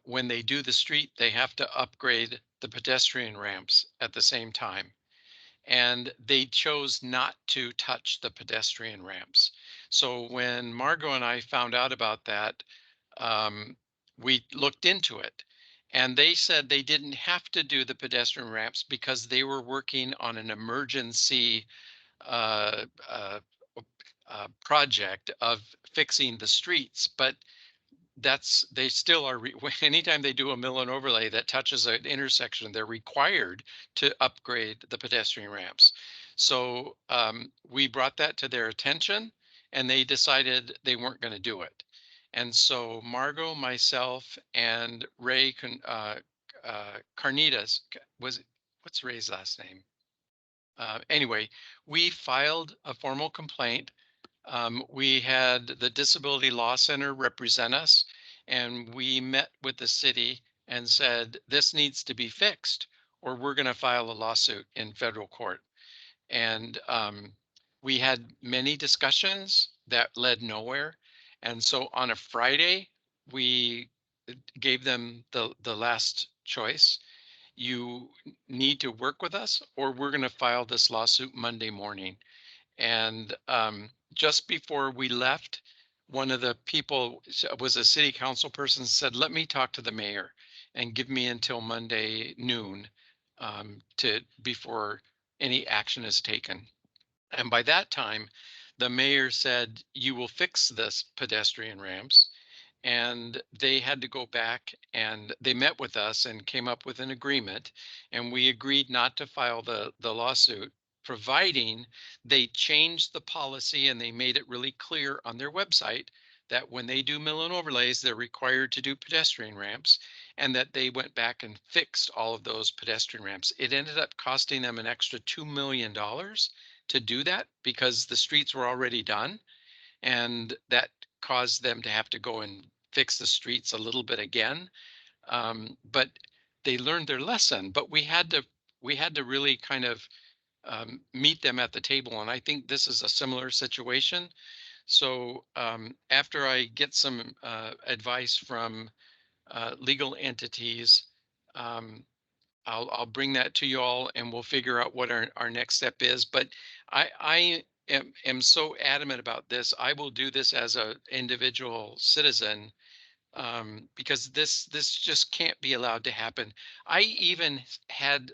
Speaker 2: when they do the street, they have to upgrade the pedestrian ramps at the same time. And they chose not to touch the pedestrian ramps. So when Margot and I found out about that, we looked into it. And they said they didn't have to do the pedestrian ramps because they were working on an emergency uh, uh, project of fixing the streets. But they still are anytime they do a mill and overlay that touches an intersection, they're required to upgrade the pedestrian ramps. So we brought that to their attention, and they decided they weren't going to do it. And so Margot, myself, and Ray Carnitas what's Ray's last name? Anyway, we filed a formal complaint. We had the Disability Law Center represent us, and we met with the city and said, this needs to be fixed, or we're going to file a lawsuit in federal court. And we had many discussions that led nowhere. And so on a Friday, we gave them the last choice. You need to work with us, or we're going to file this lawsuit Monday morning. And just before we left, one of the people was a city council person, said, let me talk to the mayor and give me until Monday noon before any action is taken. And by that time, the mayor said, you will fix this pedestrian ramps. And they had to go back, and they met with us and came up with an agreement, and we agreed not to file the lawsuit, providing they changed the policy and they made it really clear on their website that when they do mill and overlays, they're required to do pedestrian ramps, and that they went back and fixed all of those pedestrian ramps. It ended up costing them an extra $2 million to do that because the streets were already done, and that caused them to have to go and fix the streets a little bit again. But they learned their lesson. But we had to really kind of meet them at the table. And I think this is a similar situation. So after I get some advice from legal entities, I'll bring that to you all, and we'll figure out what our next step is. But I am so adamant about this. I will do this as an individual citizen because this just can't be allowed to happen. I even had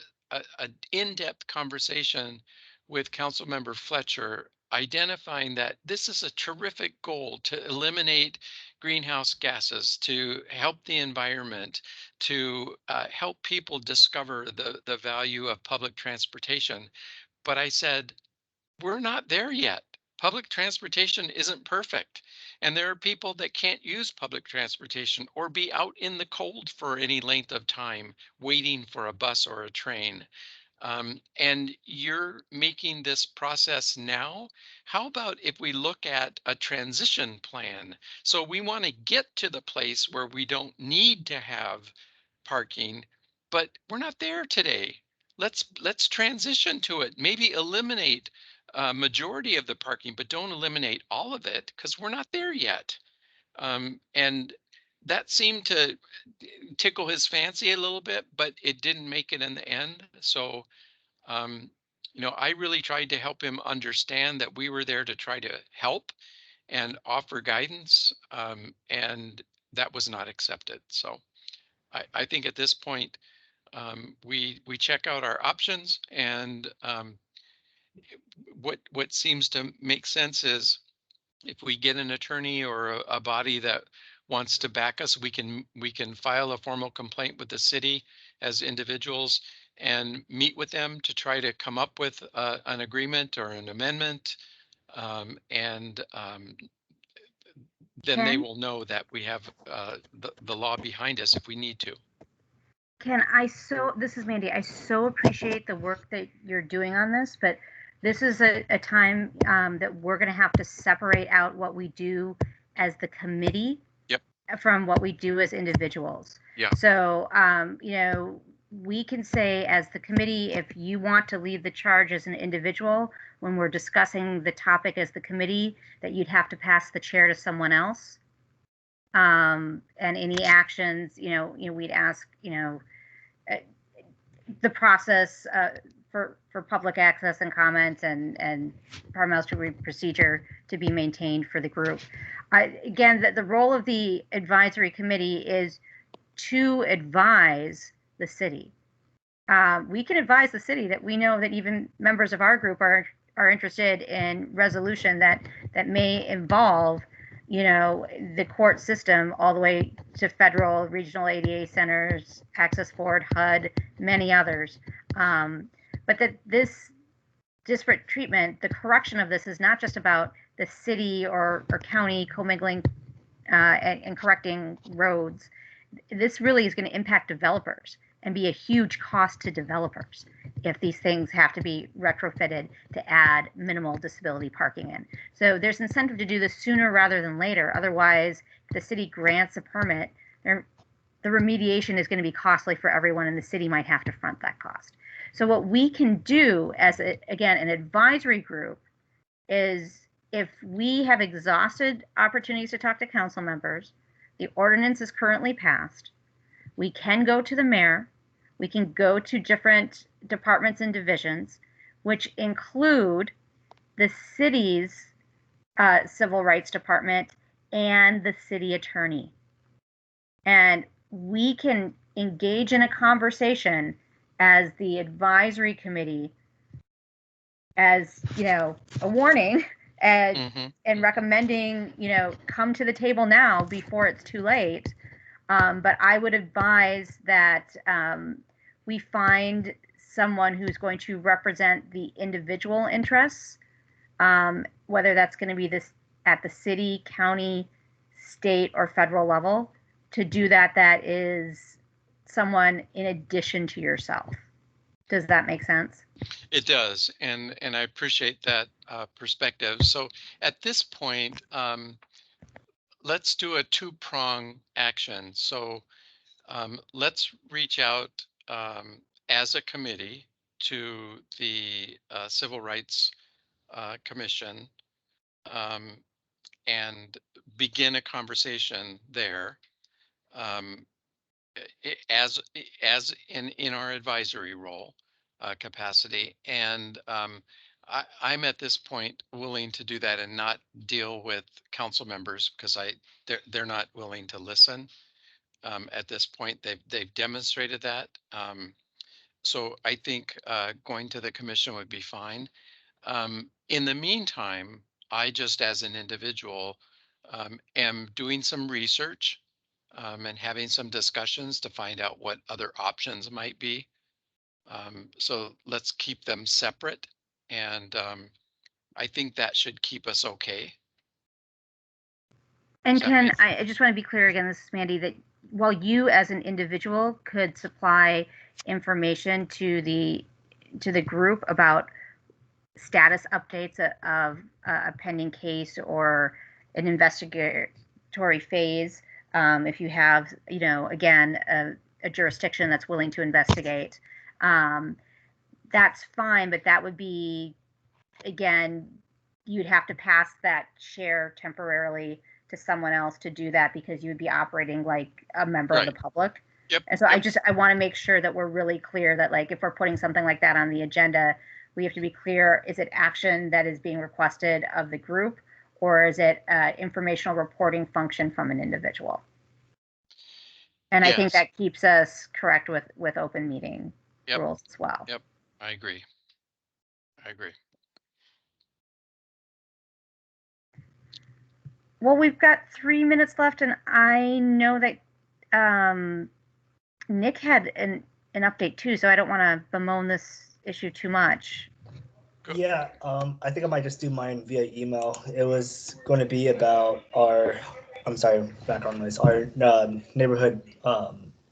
Speaker 2: an in-depth conversation with Councilmember Fletcher, identifying that this is a terrific goal to eliminate greenhouse gases, to help the environment, to help people discover the value of public transportation. But I said, we're not there yet. Public transportation isn't perfect. And there are people that can't use public transportation or be out in the cold for any length of time waiting for a bus or a train. And you're making this process now. How about if we look at a transition plan? So we want to get to the place where we don't need to have parking, but we're not there today. Let's transition to it. Maybe eliminate a majority of the parking, but don't eliminate all of it, because we're not there yet. And that seemed to tickle his fancy a little bit, but it didn't make it in the end. So, I really tried to help him understand that we were there to try to help and offer guidance, and that was not accepted. So I think at this point, we check out our options, and what seems to make sense is if we get an attorney or a body that wants to back us, we can file a formal complaint with the city as individuals and meet with them to try to come up with an agreement or an amendment, and then they
Speaker 3: Ken?
Speaker 2: will know that we have the law behind us if we need to.
Speaker 3: This is Mandy. I so appreciate the work that you're doing on this, but this is a time that we're going to have to separate out what we do as the committee
Speaker 2: Yep.
Speaker 3: from what we do as individuals.
Speaker 2: Yeah.
Speaker 3: So, we can say as the committee, if you want to lead the charge as an individual, when we're discussing the topic as the committee, that you'd have to pass the chair to someone else. And any actions, we'd ask, the process for public access and comment and parliamentary procedure to be maintained for the group. Again, the role of the advisory committee is to advise the city. We can advise the city that we know that even members of our group are interested in resolution that may involve, the court system all the way to federal, regional ADA centers, Access Board, HUD, many others. But that this disparate treatment, the correction of this is not just about the city or county commingling and correcting roads. This really is going to impact developers and be a huge cost to developers if these things have to be retrofitted to add minimal disability parking in. So there's incentive to do this sooner rather than later. Otherwise, if the city grants a permit, the remediation is going to be costly for everyone, and the city might have to front that cost. So what we can do as, again, an advisory group is, if we have exhausted opportunities to talk to council members, the ordinance is currently passed, we can go to the mayor, we can go to different departments and divisions, which include the city's civil rights department and the city attorney. And we can engage in a conversation as the advisory committee, as, a warning, and recommending, come to the table now before it's too late. But I would advise that we find someone who's going to represent the individual interests, whether that's going to be this at the city, county, state, or federal level. To do that, that is someone in addition to yourself. Does that make sense?
Speaker 2: It does, and I appreciate that perspective. So at this point, let's do a two-prong action. So let's reach out as a committee to the Civil Rights Commission and begin a conversation there. As in our advisory role capacity, and I'm at this point willing to do that and not deal with council members because they're not willing to listen at this point. They've demonstrated that, so I think going to the commission would be fine. In the meantime, I just as an individual am doing some research and having some discussions to find out what other options might be. So let's keep them separate. And I think that should keep us okay.
Speaker 3: And Ken, I just want to be clear again, this is Mandy, that while you as an individual could supply information to the group about status updates of a pending case or an investigatory phase, if you have, again, a jurisdiction that's willing to investigate, that's fine, but that would be, again, you'd have to pass that chair temporarily to someone else to do that because you would be operating like a member of the public.
Speaker 2: Yep.
Speaker 3: And so I want to make sure that we're really clear that, like, if we're putting something like that on the agenda, we have to be clear, is it action that is being requested of the group, or is it informational reporting function from an individual? And I think that keeps us correct with open meeting rules as well.
Speaker 2: Yep, I agree.
Speaker 3: Well, we've got 3 minutes left, and I know that Nick had an update too, so I don't want to bemoan this issue too much.
Speaker 1: Yeah, I think I might just do mine via email. It was going to be about our, background noise, our neighborhood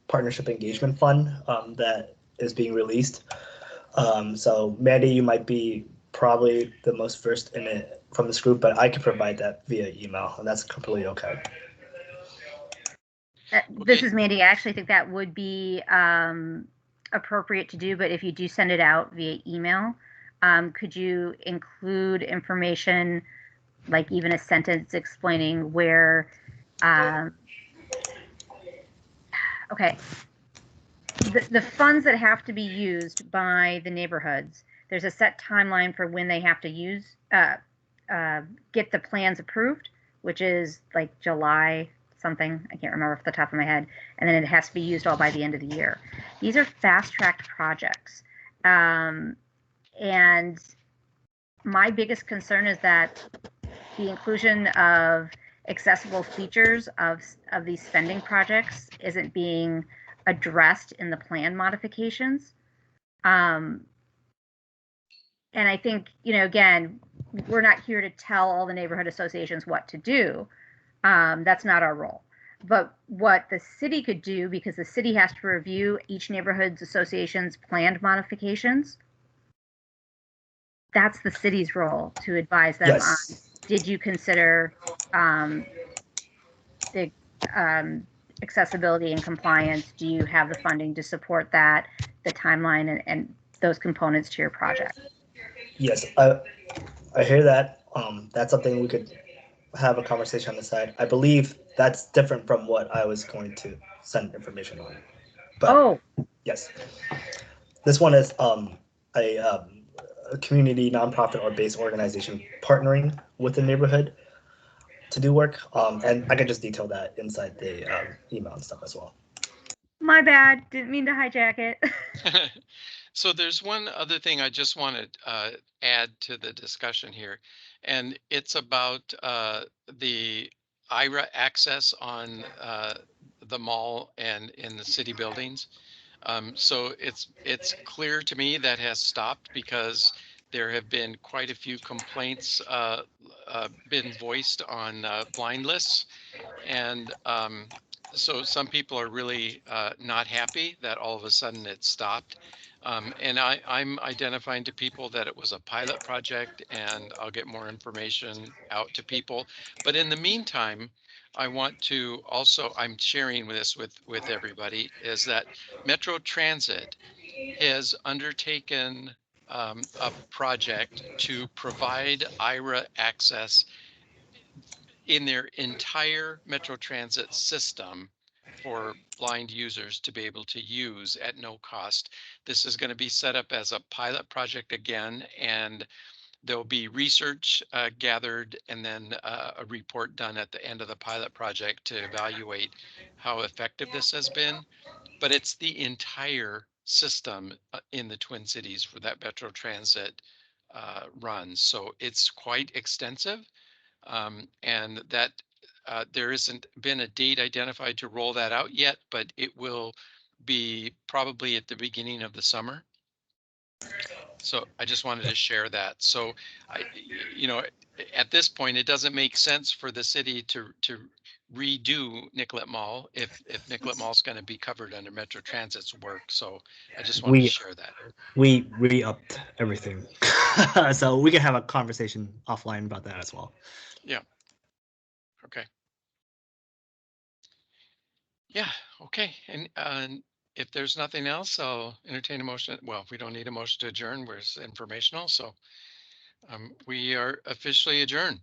Speaker 1: partnership engagement fund that is being released. So Mandy, you might be probably the most versed in it from this group, but I can provide that via email, and that's completely okay.
Speaker 3: This is Mandy. I actually think that would be appropriate to do, but if you do send it out via email, could you include information, like even a sentence explaining where, okay, the funds that have to be used by the neighborhoods, there's a set timeline for when they have to use, get the plans approved, which is like July something. I can't remember off the top of my head. And then it has to be used all by the end of the year. These are fast-tracked projects. And my biggest concern is that the inclusion of accessible features of these spending projects isn't being addressed in the plan modifications. And I think, again, we're not here to tell all the neighborhood associations what to do. That's not our role. But what the city could do, because the city has to review each neighborhood association's planned modifications, that's the city's role to advise them on, did you consider the accessibility and compliance? Do you have the funding to support that, the timeline, and those components to your project?
Speaker 1: Yes, I hear that. That's something we could have a conversation on the side. I believe that's different from what I was going to send information on. But yes, this one is a community nonprofit or base organization partnering with the neighborhood to do work. And I can just detail that inside the email and stuff as well.
Speaker 3: My bad. Didn't mean to hijack it.
Speaker 2: So there's one other thing I just want to add to the discussion here, and it's about the IRA access on the mall and in the city buildings. So it's clear to me that has stopped because there have been quite a few complaints been voiced on blind lists, and so some people are really not happy that all of a sudden it stopped. And I'm identifying to people that it was a pilot project, and I'll get more information out to people. But in the meantime, I want to also, I'm sharing this with everybody, is that Metro Transit has undertaken a project to provide IRA access in their entire Metro Transit system for blind users to be able to use at no cost. This is going to be set up as a pilot project again, and there'll be research gathered and then a report done at the end of the pilot project to evaluate how effective this has been. But it's the entire system in the Twin Cities for that Metro Transit runs. So it's quite extensive. And that there isn't been a date identified to roll that out yet, but it will be probably at the beginning of the summer. So I just wanted to share that. So at this point, it doesn't make sense for the city to redo Nicollet Mall if Nicollet Mall is going to be covered under Metro Transit's work. So I just wanted to share that.
Speaker 1: We re-upped everything. So we can have a conversation offline about that as well.
Speaker 2: Yeah. Okay. Yeah. Okay. And if there's nothing else, I'll entertain a motion. Well, we don't need a motion to adjourn. We're informational. So we are officially adjourned.